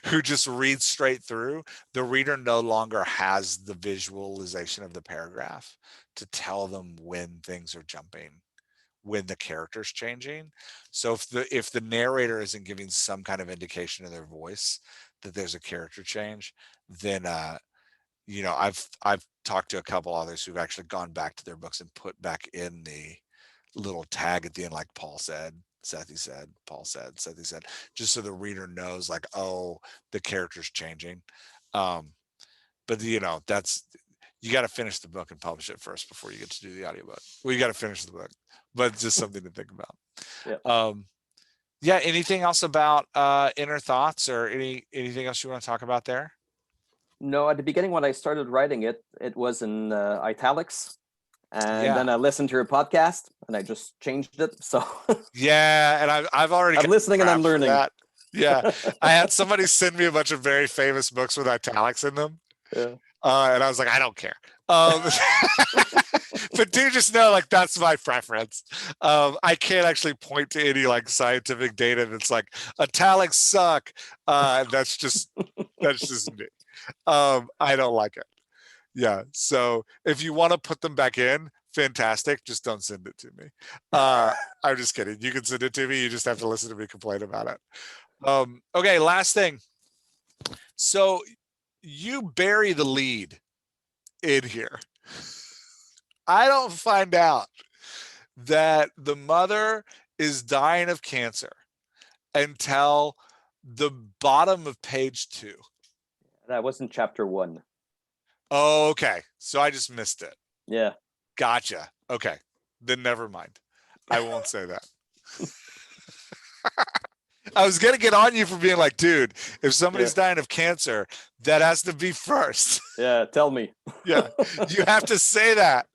Speaker 1: who just reads straight through, the reader no longer has the visualization of the paragraph to tell them when things are jumping, when the character's changing. So if the narrator isn't giving some kind of indication in their voice that there's a character change, then I've talked to a couple others who've actually gone back to their books and put back in the little tag at the end, like Paul said, Sethi said, Paul said, Sethi said, just so the reader knows, like, oh, the character's changing. But that's, you got to finish the book and publish it first before you get to do the audiobook. Well, you got to finish the book, but it's just something to think about.
Speaker 2: Yeah.
Speaker 1: Yeah. Anything else about inner thoughts, or anything else you want to talk about there?
Speaker 2: No, at the beginning when I started writing it, it was in italics, and
Speaker 1: Yeah.
Speaker 2: then I listened to your podcast and I just changed it. So
Speaker 1: Yeah, and I've already
Speaker 2: I'm
Speaker 1: got
Speaker 2: listening and I'm
Speaker 1: crap for
Speaker 2: learning.
Speaker 1: that. Yeah, I had somebody send me a bunch of very famous books with italics in them,
Speaker 2: Yeah.
Speaker 1: and I was like, I don't care. But do just know, like, that's my preference. I can't actually point to any like scientific data that's like italics suck. That's just me. I don't like it. Yeah. So if you want to put them back in, fantastic. Just don't send it to me. I'm just kidding. You can send it to me. You just have to listen to me complain about it. Okay. Last thing. So you bury the lead in here. I don't find out that the mother is dying of cancer until the bottom of page 2.
Speaker 2: That wasn't chapter 1.
Speaker 1: Oh, okay. So I just missed it.
Speaker 2: Yeah.
Speaker 1: Gotcha. Okay. Then never mind. I won't say that. I was going to get on you for being like, dude, if somebody's dying of cancer, that has to be first.
Speaker 2: Yeah. Tell me.
Speaker 1: Yeah. You have to say that.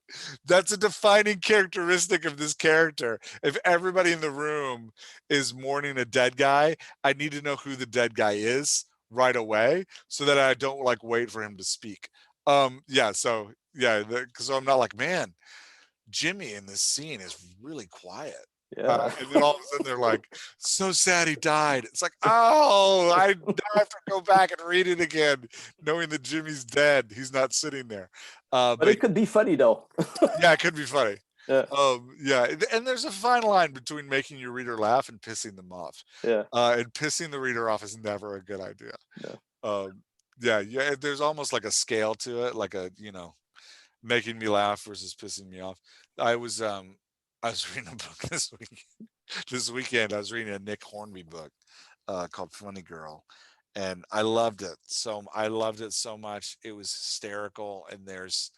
Speaker 1: That's a defining characteristic of this character. If everybody in the room is mourning a dead guy, I need to know who the dead guy is right away so that I don't like wait for him to speak. Yeah. So yeah, so I'm not like, man, Jimmy in this scene is really quiet.
Speaker 2: Yeah.
Speaker 1: And then all of a sudden they're like, so sad he died. It's like, oh, I have to go back and read it again, knowing that Jimmy's dead. He's not sitting there.
Speaker 2: But it could be funny though.
Speaker 1: Yeah, it could be funny.
Speaker 2: Yeah.
Speaker 1: Yeah, and there's a fine line between making your reader laugh and pissing them off.
Speaker 2: Yeah.
Speaker 1: And pissing the reader off is never a good idea.
Speaker 2: No.
Speaker 1: Yeah, yeah. There's almost like a scale to it, like a making me laugh versus pissing me off. I was um I was reading a book this weekend. I was reading a Nick Hornby book called Funny Girl, and I loved it so much. It was hysterical, and there's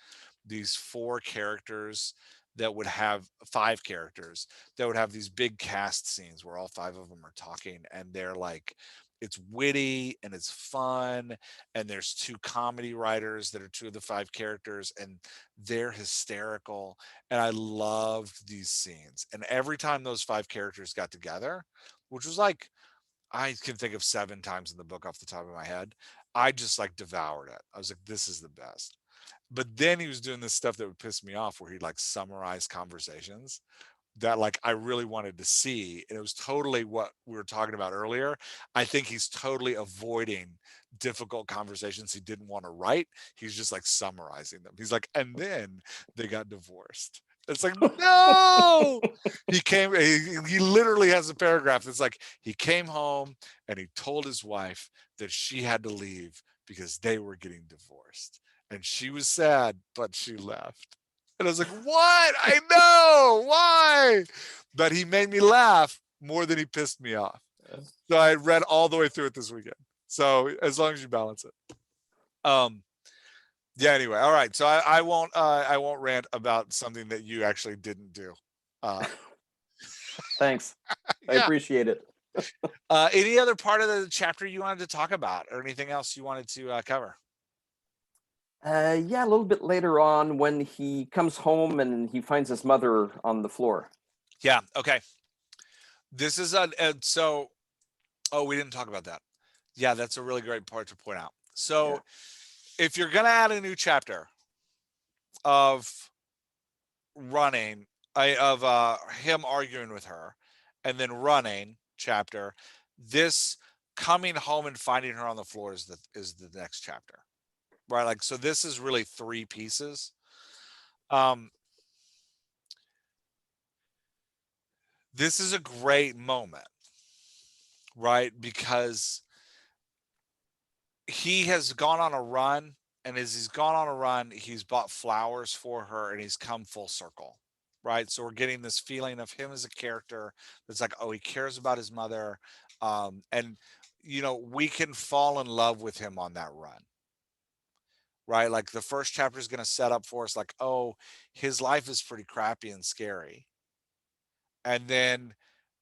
Speaker 1: these four characters that would have five characters that would have these big cast scenes where all five of them are talking, and they're like, it's witty and it's fun, and there's two comedy writers that are two of the five characters, and they're hysterical, and I loved these scenes. And every time those five characters got together, which was like, I can think of seven times in the book off the top of my head, I just like devoured it. I was like, this is the best. But then he was doing this stuff that would piss me off, where he'd like summarize conversations that like I really wanted to see. And it was totally what we were talking about earlier. I think he's totally avoiding difficult conversations he didn't want to write. He's just like summarizing them. He's like, and then they got divorced. It's like, no, he literally has a paragraph that's like, he came home and he told his wife that she had to leave because they were getting divorced. And she was sad, but she left. And I was like, what? I know. Why? But he made me laugh more than he pissed me off. So I read all the way through it this weekend. So as long as you balance it. Um, yeah, anyway. All right. So I won't rant about something that you actually didn't do. Uh
Speaker 2: Thanks. I
Speaker 1: yeah.
Speaker 2: appreciate it.
Speaker 1: Any other part of the chapter you wanted to talk about, or anything else you wanted to cover?
Speaker 2: Yeah, a little bit later on when he comes home and he finds his mother on the floor.
Speaker 1: Yeah. Okay. This is so. Oh, we didn't talk about that. Yeah, that's a really great part to point out. So,
Speaker 2: Yeah.
Speaker 1: if you're gonna add a new chapter of running, of him arguing with her, and then running chapter, this coming home and finding her on the floor is the next chapter, right? Like, so this is really three pieces. Um, this is a great moment, right? Because he has gone on a run, and as he's gone on a run, he's bought flowers for her, and he's come full circle, right? So we're getting this feeling of him as a character that's like, oh, he cares about his mother, and we can fall in love with him on that run, right? Like the first chapter is going to set up for us like, oh, his life is pretty crappy and scary, and then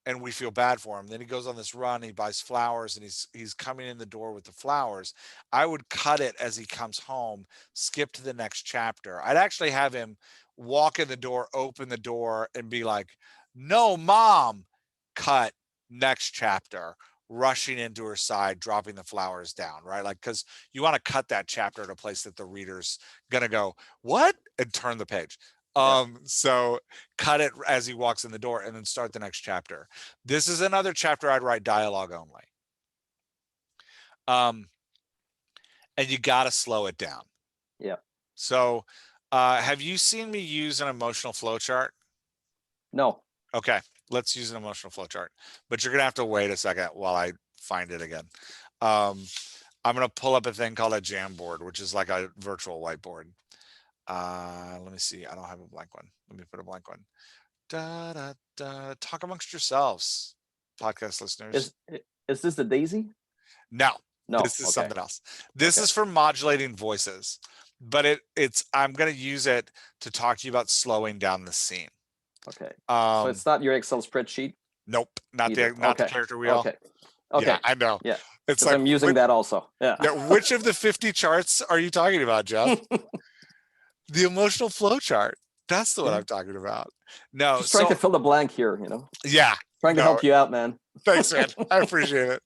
Speaker 1: and we feel bad for him. Then he goes on this run, he buys flowers, and he's coming in the door with the flowers. I would cut it as he comes home, skip to the next chapter. I'd actually have him walk in the door, open the door, and be like, "No, mom." Cut, next chapter, rushing into her side, dropping the flowers down, right? Like, because you want to cut that chapter at a place that the reader's gonna go, "What?" and turn the page.
Speaker 2: Yeah.
Speaker 1: So cut it as he walks in the door, and then start the next chapter. This is another chapter I'd write dialogue only. Um, and you got to slow it down.
Speaker 2: Yeah.
Speaker 1: So, have you seen me use an emotional flow chart?
Speaker 2: No.
Speaker 1: Okay, let's use an emotional flow chart, but you're gonna have to wait a second while I find it again. Um, I'm gonna pull up a thing called a Jamboard, which is like a virtual whiteboard. Let me see. I don't have a blank one. Let me put a blank one. Da, da, da. Talk amongst yourselves, podcast listeners.
Speaker 2: Is is this the daisy?
Speaker 1: No,
Speaker 2: No.
Speaker 1: this is
Speaker 2: Okay.
Speaker 1: something else. This
Speaker 2: Okay.
Speaker 1: is for modulating voices, but it's I'm going to use it to talk to you about slowing down the scene.
Speaker 2: Okay. So
Speaker 1: Um,
Speaker 2: it's not your Excel spreadsheet
Speaker 1: nope,
Speaker 2: either.
Speaker 1: not the
Speaker 2: Okay.
Speaker 1: character wheel.
Speaker 2: Okay.
Speaker 1: Yeah,
Speaker 2: Okay.
Speaker 1: I know.
Speaker 2: Yeah.
Speaker 1: It's
Speaker 2: Because
Speaker 1: like
Speaker 2: I'm using that also. Yeah.
Speaker 1: which of the 50 charts are you talking about, Jeff? The emotional flow chart. That's the one
Speaker 2: Yeah.
Speaker 1: I'm talking about. No,
Speaker 2: Just trying
Speaker 1: so
Speaker 2: to fill the blank here, you know.
Speaker 1: yeah,
Speaker 2: Trying to
Speaker 1: no,
Speaker 2: help you out, man.
Speaker 1: thanks, man. I appreciate it.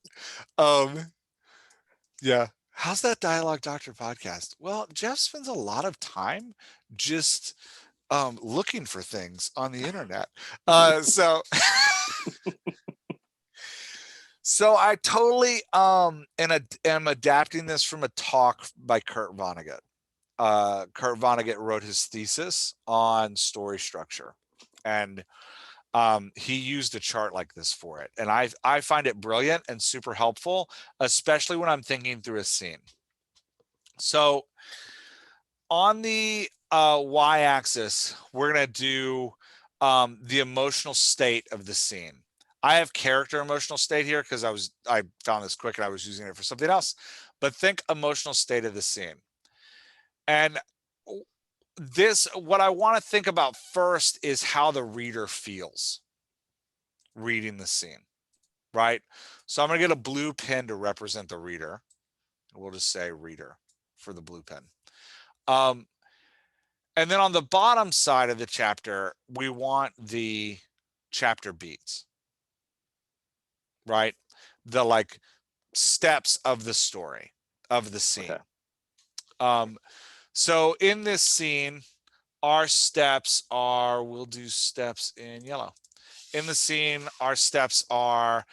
Speaker 1: Um, yeah. How's that Dialogue Doctor podcast? Well, Jeff spends a lot of time just looking for things on the internet. So so I totally am adapting this from a talk by Kurt Vonnegut. Kurt Vonnegut wrote his thesis on story structure, and he used a chart like this for it, and I find it brilliant and super helpful, especially when I'm thinking through a scene. So on the y-axis, we're going to do the emotional state of the scene. I have character emotional state here because I found this quick and I was using it for something else. But think emotional state of the scene. And what I want to think about first is how the reader feels reading the scene, right? So I'm going to get a blue pen to represent the reader. We'll just say reader for the blue pen. And then on the bottom side of the chapter, we want the chapter beats, right? The like steps of the story, of the scene.
Speaker 2: Okay.
Speaker 1: So in this scene, our steps are, we'll do steps in yellow. In the scene, our steps are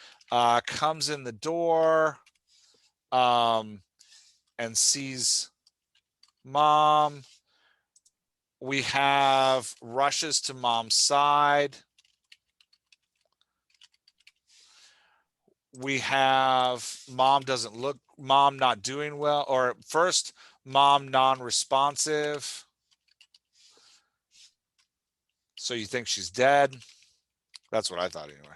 Speaker 1: comes in the door and sees mom. We have rushes to mom's side. We have mom not doing well, or first, mom non-responsive. So you think she's dead? That's what I thought anyway.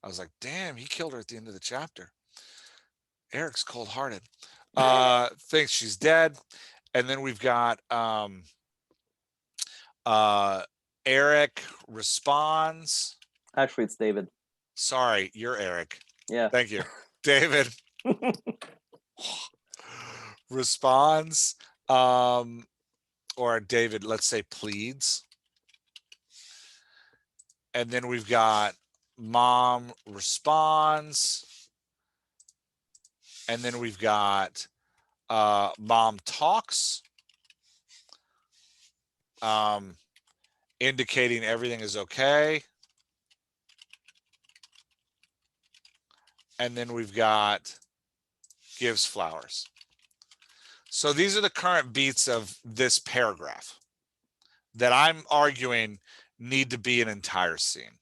Speaker 1: I was like, damn, he killed her at the end of the chapter. Eric's cold-hearted. Thinks she's dead. And then we've got Eric responds.
Speaker 2: Actually, it's David.
Speaker 1: Sorry, you're Eric.
Speaker 2: Yeah.
Speaker 1: Thank you. David responds. Or David, let's say, pleads. And then we've got mom responds. And then we've got mom talks, indicating everything is okay. And then we've got gives flowers. So these are the current beats of this paragraph that I'm arguing need to be an entire scene,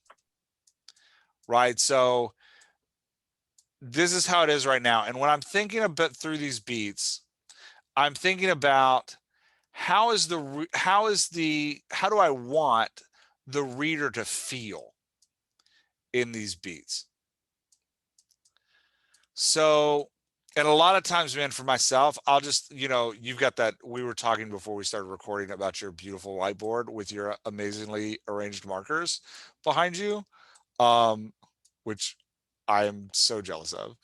Speaker 1: right? So this is how it is right now. And when I'm thinking a bit through these beats, I'm thinking about how do I want the reader to feel in these beats? So, and a lot of times, man, for myself, I'll just, you've got that, we were talking before we started recording about your beautiful whiteboard with your amazingly arranged markers behind you, which I am so jealous of.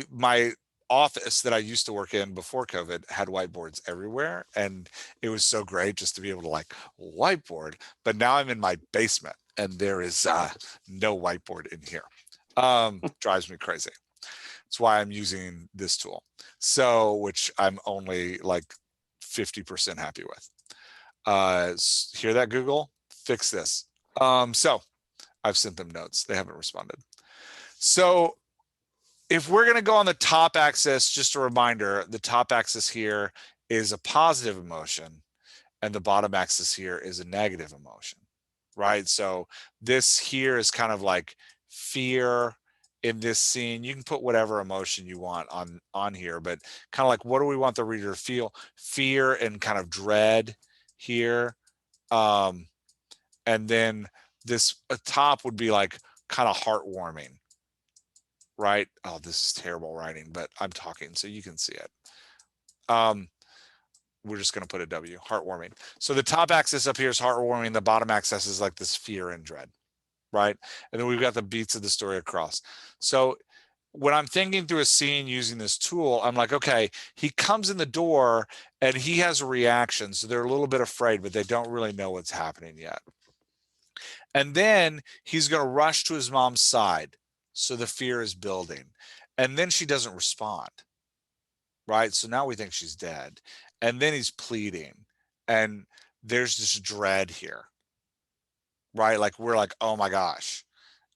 Speaker 1: My office that I used to work in before COVID had whiteboards everywhere, and it was so great just to be able to like whiteboard. But now I'm in my basement, and there is no whiteboard in here. Drives me crazy. That's why I'm using this tool. So, which I'm only like 50% happy with. Hear that, Google? Fix this. So I've sent them notes. They haven't responded. So if we're going to go on the top axis, just a reminder, the top axis here is a positive emotion and the bottom axis here is a negative emotion, right? So this here is kind of like fear in this scene. You can put whatever emotion you want on here, but kind of like, what do we want the reader to feel? Fear and kind of dread here. And then this top would be like kind of heartwarming, right? Oh, this is terrible writing, but I'm talking so you can see it. We're just going to put a W, heartwarming. So the top axis up here is heartwarming. The bottom axis is like this fear and dread, right? And then we've got the beats of the story across. So when I'm thinking through a scene using this tool, I'm like, okay, he comes in the door and he has a reaction. So they're a little bit afraid, but they don't really know what's happening yet. And then he's going to rush to his mom's side. So the fear is building. And then she doesn't respond, right? So now we think she's dead. And then he's pleading. And there's this dread here, right? Like we're like, oh my gosh,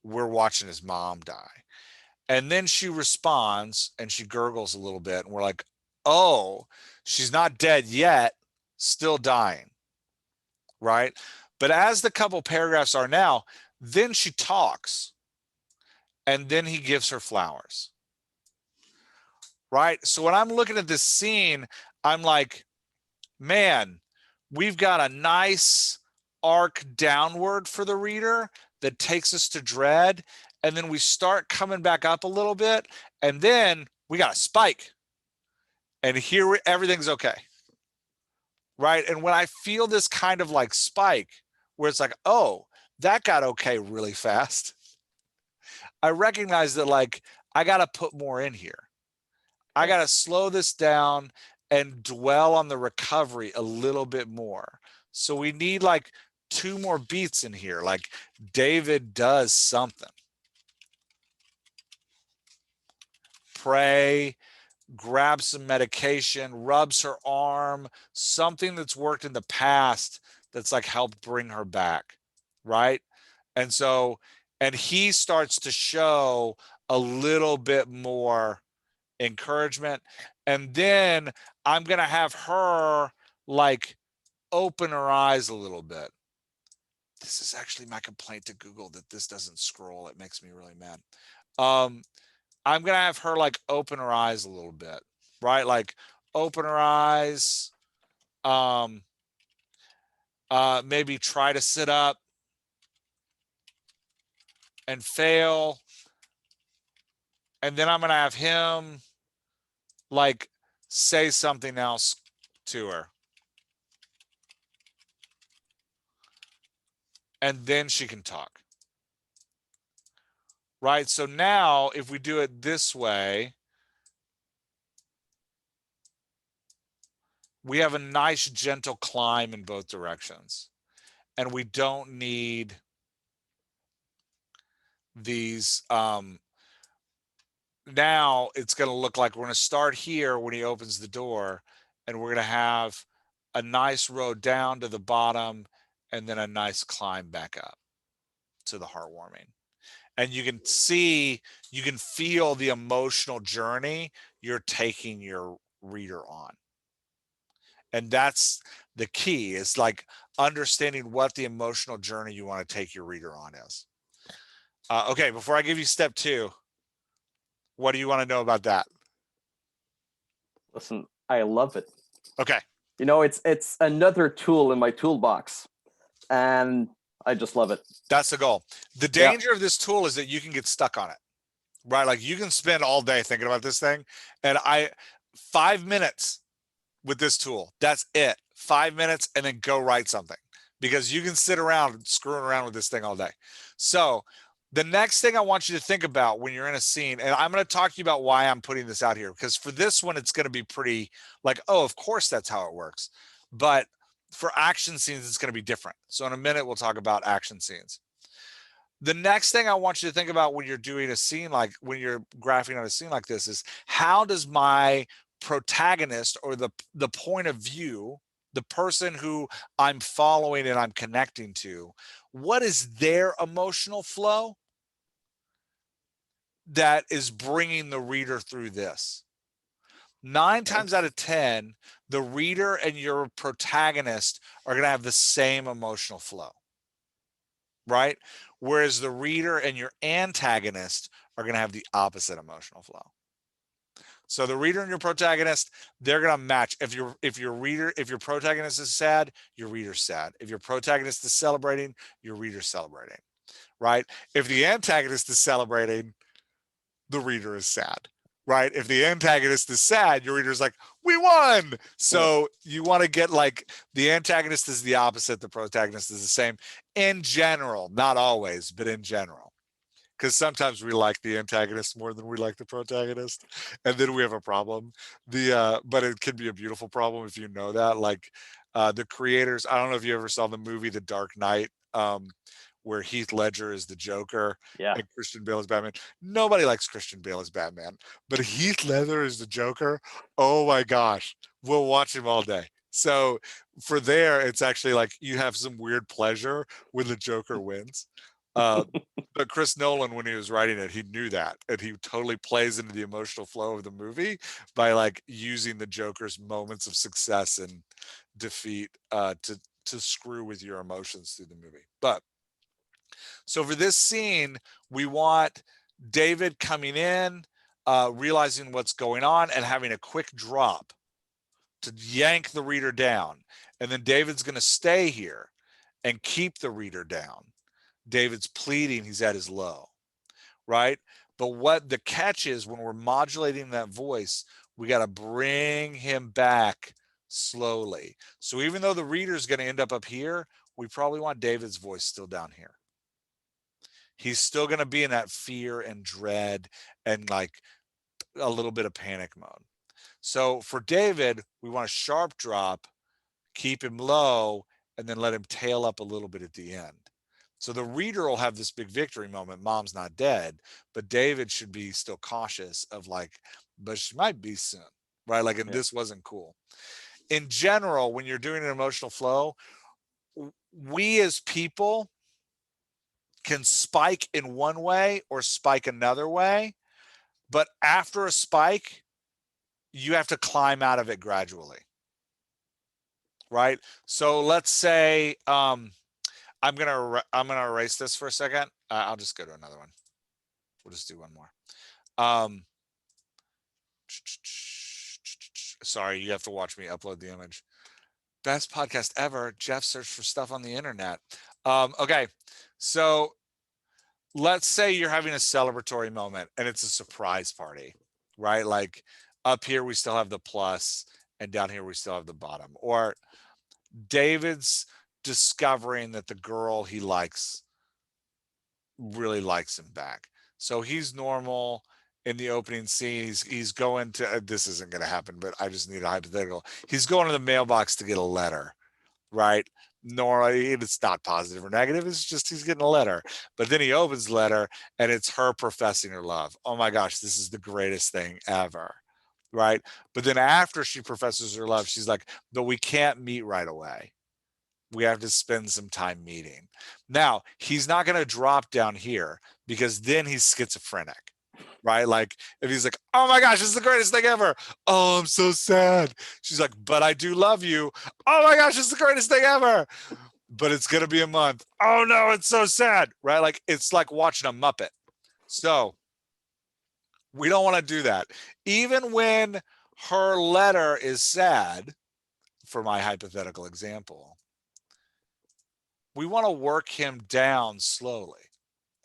Speaker 1: we're watching his mom die. And then she responds and she gurgles a little bit. And we're like, oh, she's not dead yet, still dying, right? But as the couple paragraphs are now, then she talks. And then he gives her flowers, right? So when I'm looking at this scene, I'm like, man, we've got a nice arc downward for the reader that takes us to dread, and then we start coming back up a little bit, and then we got a spike, and here everything's okay, right? And when I feel this kind of like spike where it's like, oh, that got okay really fast, I recognize that like I got to put more in here. I
Speaker 2: Okay.
Speaker 1: got to slow this down and dwell on the recovery a little bit more. So we need like 2 more beats in here. Like David does something. Pray, grabs some medication, rubs her arm, something that's worked in the past that's like helped bring her back, right? And so, and he starts to show a little bit more encouragement. And then I'm going to have her like open her eyes a little bit. This is actually my complaint to Google, that this doesn't scroll. It makes me really mad. I'm going to have her like open her eyes a little bit, right? Like open her eyes, maybe try to sit up and fail. And then I'm going to have him like say something else to her. And then she can talk. Right? So now if we do it this way, we have a nice gentle climb in both directions. And we don't need these, now it's going to look like we're going to start here when he opens the door, and we're going to have a nice road down to the bottom and then a nice climb back up to the heartwarming. And you can see, you can feel the emotional journey you're taking your reader on. And that's the key, is like understanding what the emotional journey you want to take your reader on is. Okay, before I give you step 2, what do you want to know about that?
Speaker 2: Listen, I love it.
Speaker 1: Okay.
Speaker 2: You know, it's another tool in my toolbox, and I just love it.
Speaker 1: That's the goal. The
Speaker 2: Yeah.
Speaker 1: danger of this tool is that you can get stuck on it, right? Like you can spend all day thinking about this thing, and 5 minutes with this tool, that's it. 5 minutes, and then go write something, because you can sit around screwing around with this thing all day. So the next thing I want you to think about when you're in a scene, and I'm going to talk to you about why I'm putting this out here, because for this one, it's going to be pretty like, oh, of course that's how it works. But for action scenes, it's going to be different. So in a minute, we'll talk about action scenes. The next thing I want you to think about when you're doing a scene, like when you're graphing on a scene like this, is how does my protagonist, or the point of view, the person who I'm following and I'm connecting to, what is their emotional flow that is bringing the reader through this? 9
Speaker 2: Okay.
Speaker 1: times out of 10, the reader and your protagonist are going to have the same emotional flow, right? Whereas the reader and your antagonist are going to have the opposite emotional flow. So the reader and your protagonist, they're going to match. If your protagonist is sad, your reader's sad. If your protagonist is celebrating, your reader's celebrating, right? If the antagonist is celebrating, the reader is sad, right? If the antagonist is sad, your reader's like, we won. So you want to get like the antagonist is the opposite, the protagonist is the same in general, not always, but in general. Because sometimes we like the antagonist more than we like the protagonist, and then we have a problem. But it can be a beautiful problem if you know that. Like the creators, I don't know if you ever saw the movie The Dark Knight, where Heath Ledger is the Joker
Speaker 2: Yeah.
Speaker 1: and Christian Bale is Batman. Nobody likes Christian Bale as Batman, but Heath Ledger is the Joker. Oh my gosh, we'll watch him all day. So for there, it's actually like you have some weird pleasure when the Joker wins. But Chris Nolan, when he was writing it, he knew that, and he totally plays into the emotional flow of the movie by like using the Joker's moments of success and defeat to screw with your emotions through the movie. But so for this scene, we want David coming in, realizing what's going on, and having a quick drop to yank the reader down. And then David's going to stay here and keep the reader down. David's pleading, he's at his low, right? But what the catch is, when we're modulating that voice, we got to bring him back slowly. So even though the reader's going to end up here, we probably want David's voice still down here. He's still going to be in that fear and dread and like a little bit of panic mode. So for David, we want a sharp drop, keep him low, and then let him tail up a little bit at the end. So the reader will have this big victory moment. Mom's not dead, but David should be still cautious of like, but she might be soon, right? Like, and
Speaker 2: Yeah.
Speaker 1: this wasn't cool. In general, when you're doing an emotional flow, we as people can spike in one way or spike another way. But after a spike, you have to climb out of it gradually, right? So let's say I'm gonna erase this for a second. I'll just go to another one. We'll just do one more. Um, sorry, you have to watch me upload the image. Best podcast ever. Jeff searched for stuff on the internet. Okay, so let's say you're having a celebratory moment and it's a surprise party, right? Like up here we still have the plus, and down here we still have the bottom. Or David's discovering that the girl he likes really likes him back. So he's normal in the opening scene. He's going to this isn't going to happen, but I just need a hypothetical. He's going to the mailbox to get a letter, right? Normally it's not positive or negative. It's just he's getting a letter. But then he opens the letter and it's her professing her love. Oh my gosh, this is the greatest thing ever. Right. But then after she professes her love, she's like, but we can't meet right away. We have to spend some time meeting. Now, he's not going to drop down here because then he's schizophrenic, right? Like if he's like, oh my gosh, this is the greatest thing ever. Oh, I'm so sad. She's like, but I do love you. Oh my gosh, it's the greatest thing ever. But it's going to be a month. Oh no, it's so sad, right? Like it's like watching a Muppet. So we don't want to do that. Even when her letter is sad, for my hypothetical example, we want to work him down slowly,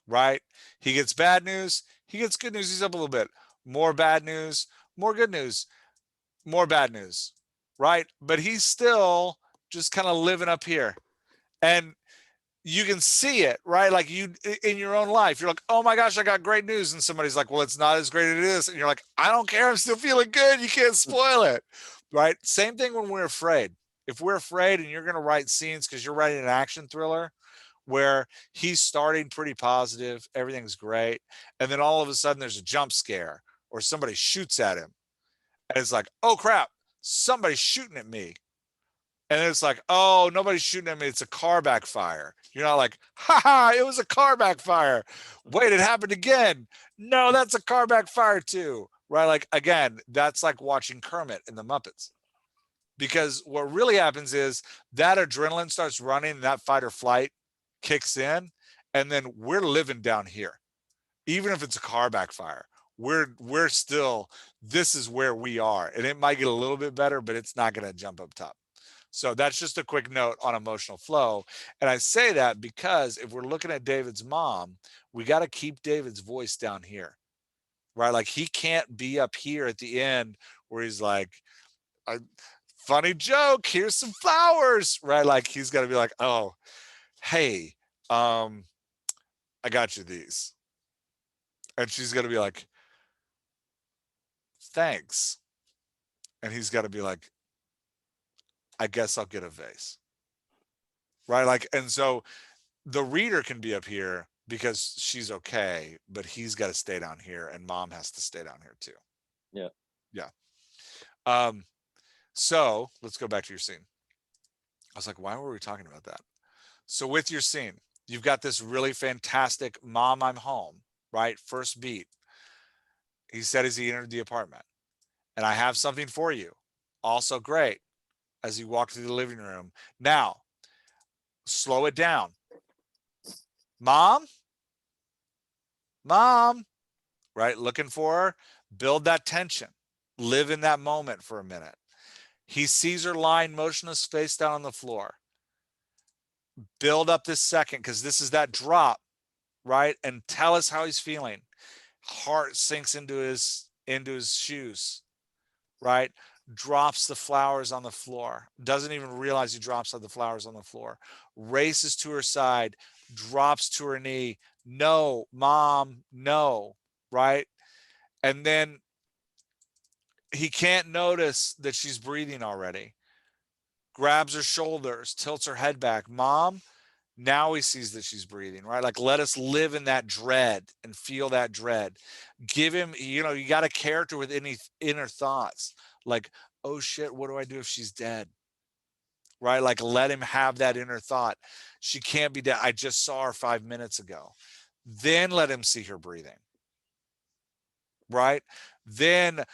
Speaker 1: right? He gets bad news, he gets good news, he's up a little bit. More bad news, more good news, more bad news, right? But he's still just kind of living up here. And you can see it, right? Like you in your own life, you're like, oh my gosh, I got great news. And somebody's like, well, it's not as great as it is. And you're like, I don't care. I'm still feeling good. You can't spoil it, right? Same thing when we're afraid. If we're afraid and you're going to write scenes because you're writing an action thriller where he's starting pretty positive, everything's great. And then all of a sudden there's a jump scare or somebody shoots at him. And it's like, oh crap, somebody's shooting at me. And it's like, oh, nobody's shooting at me. It's a car backfire. You're not like, ha ha, it was a car backfire. Wait, it happened again. No, that's a car backfire too. Right? Like, again, that's like watching Kermit in the Muppets. Because what really happens is that adrenaline starts running and that fight or flight kicks in. And then we're living down here. Even if it's a car backfire, we're still, this is where we are. And it might get a little bit better, but it's not going to jump up top. So that's just a quick note on emotional flow. And I say that because if we're looking at David's mom, we got to keep David's voice down here, right? Like he can't be up here at the end where he's like, a funny joke, here's some flowers, right? Like he's got to be like, oh, hey, I got you these. And she's going to be like, thanks. And he's got to be like, I guess I'll get a vase, right? Like, and so the reader can be up here because she's okay, but he's got to stay down here and mom has to stay down here too.
Speaker 2: Yeah.
Speaker 1: Yeah. Um, so let's go back to your scene. I was like, why were we talking about that? So with your scene, you've got this really fantastic mom, I'm home, right? First beat. He said as he entered the apartment, and I have something for you. Also great as he walked through the living room. Now, slow it down. Mom, mom, right? Looking for her, build that tension, live in that moment for a minute. He sees her lying motionless face down on the floor. Build up this second, because this is that drop, right? And tell us how he's feeling. Heart sinks into his shoes, right? Drops the flowers on the floor. Doesn't even realize he drops the flowers on the floor. Races to her side, drops to her knee. No, mom, no, right? And then he can't notice that she's breathing already. Grabs her shoulders, tilts her head back. Mom, now he sees that she's breathing, right? Like, let us live in that dread and feel that dread. Give him, you got a character with any inner thoughts. Like, oh shit, what do I do if she's dead? Right? Like, let him have that inner thought. She can't be dead. I just saw her 5 minutes ago. Then let him see her breathing. Right? Then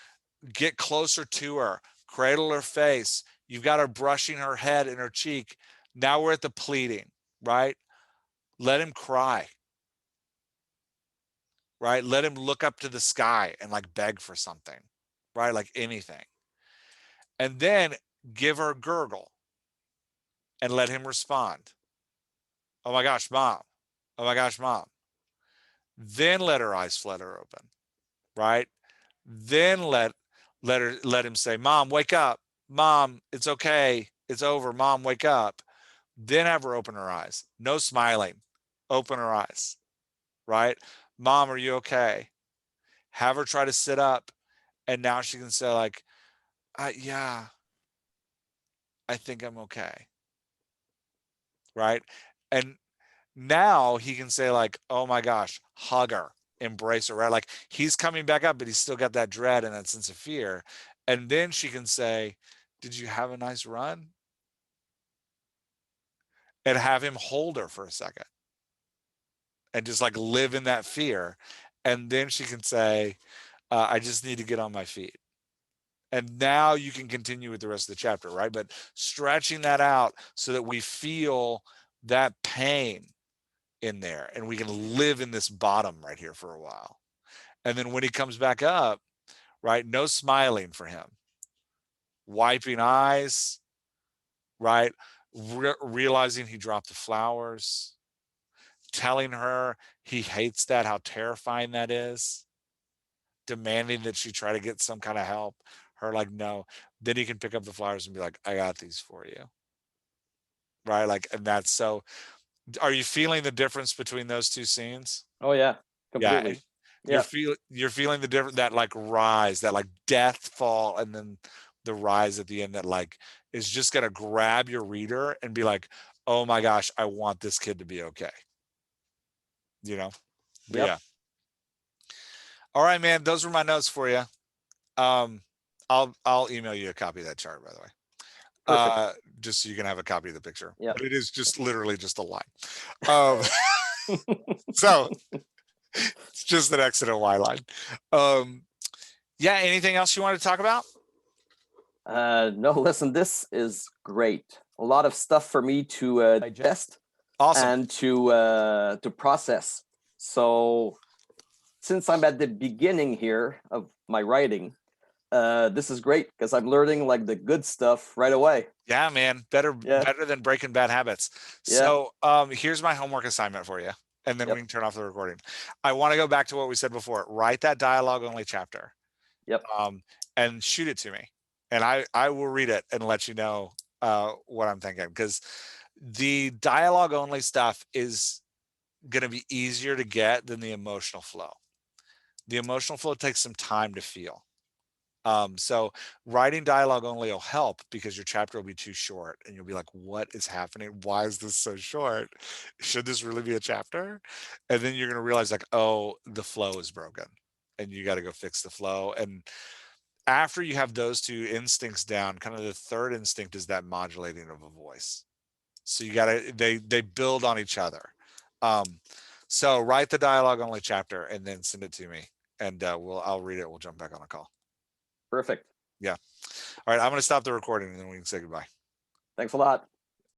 Speaker 1: get closer to her, cradle her face. You've got her brushing her head and her cheek. Now we're at the pleading, right? Let him cry, right? Let him look up to the sky and like beg for something, right? Like anything. And then give her a gurgle and let him respond. Oh my gosh, mom. Oh my gosh, mom. Then let her eyes flutter open, right? Then let him say, mom, wake up. Mom, it's okay. It's over. Mom, wake up. Then have her open her eyes. No smiling. Open her eyes, right? Mom, are you okay? Have her try to sit up. And now she can say, like, yeah, I think I'm okay. Right. And now he can say, like, oh my gosh, hug her, embrace her, right? Like, he's coming back up, but he's still got that dread and that sense of fear. And then she can say, did you have a nice run? And have him hold her for a second and just like live in that fear. And then she can say, I just need to get on my feet. And now you can continue with the rest of the chapter, right? But stretching that out so that we feel that pain in there and we can live in this bottom right here for a while. And then when he comes back up, right, no smiling for him, wiping eyes, right, realizing he dropped the flowers, telling her he hates that, how terrifying that is, demanding that she try to get some kind of help, her like, no. Then he can pick up the flowers and be like, I got these for you, right? Like, and that's so, are you feeling the difference between those two scenes?
Speaker 2: Oh yeah,
Speaker 1: Yeah,
Speaker 2: completely.
Speaker 1: you're
Speaker 2: Yeah.
Speaker 1: feeling the different, that like rise, that like death fall, and then the rise at the end that like is just gonna grab your reader and be like, oh my gosh, I want this kid to be okay. You know? But
Speaker 2: Yep.
Speaker 1: yeah. All right, man. Those were my notes for you. Um, I'll email you a copy of that chart, by the way.
Speaker 2: Perfect.
Speaker 1: Just so you can have a copy of the picture.
Speaker 2: Yep.
Speaker 1: But it is just literally just a line. Um, so it's just an X and a Y line. Um, yeah, anything else you want to talk about?
Speaker 2: No, listen, this is great. A lot of stuff for me to digest
Speaker 1: Awesome.
Speaker 2: and to process. So since I'm at the beginning here of my writing, this is great because I'm learning like the good stuff right away.
Speaker 1: Yeah, man. Better
Speaker 2: Yeah.
Speaker 1: than breaking bad habits.
Speaker 2: Yeah.
Speaker 1: So here's my homework assignment for you. And then we
Speaker 2: Yep.
Speaker 1: can turn off the recording. I want to go back to what we said before. Write that dialogue only chapter.
Speaker 2: Yep.
Speaker 1: And shoot it to me. And I will read it and let you know what I'm thinking. Because the dialogue only stuff is going to be easier to get than the emotional flow. The emotional flow takes some time to feel. So writing dialogue only will help because your chapter will be too short and you'll be like, what is happening? Why is this so short? Should this really be a chapter? And then you're going to realize like, oh, the flow is broken and you got to go fix the flow. And after you have those two instincts down, kind of the third instinct is that modulating of a voice. So you got to, they build on each other. Um, so write the dialogue only chapter and then send it to me and I'll read it. We'll jump back on a call.
Speaker 2: Perfect.
Speaker 1: Yeah. All right. I'm going to stop the recording and then we can say goodbye.
Speaker 2: Thanks a lot.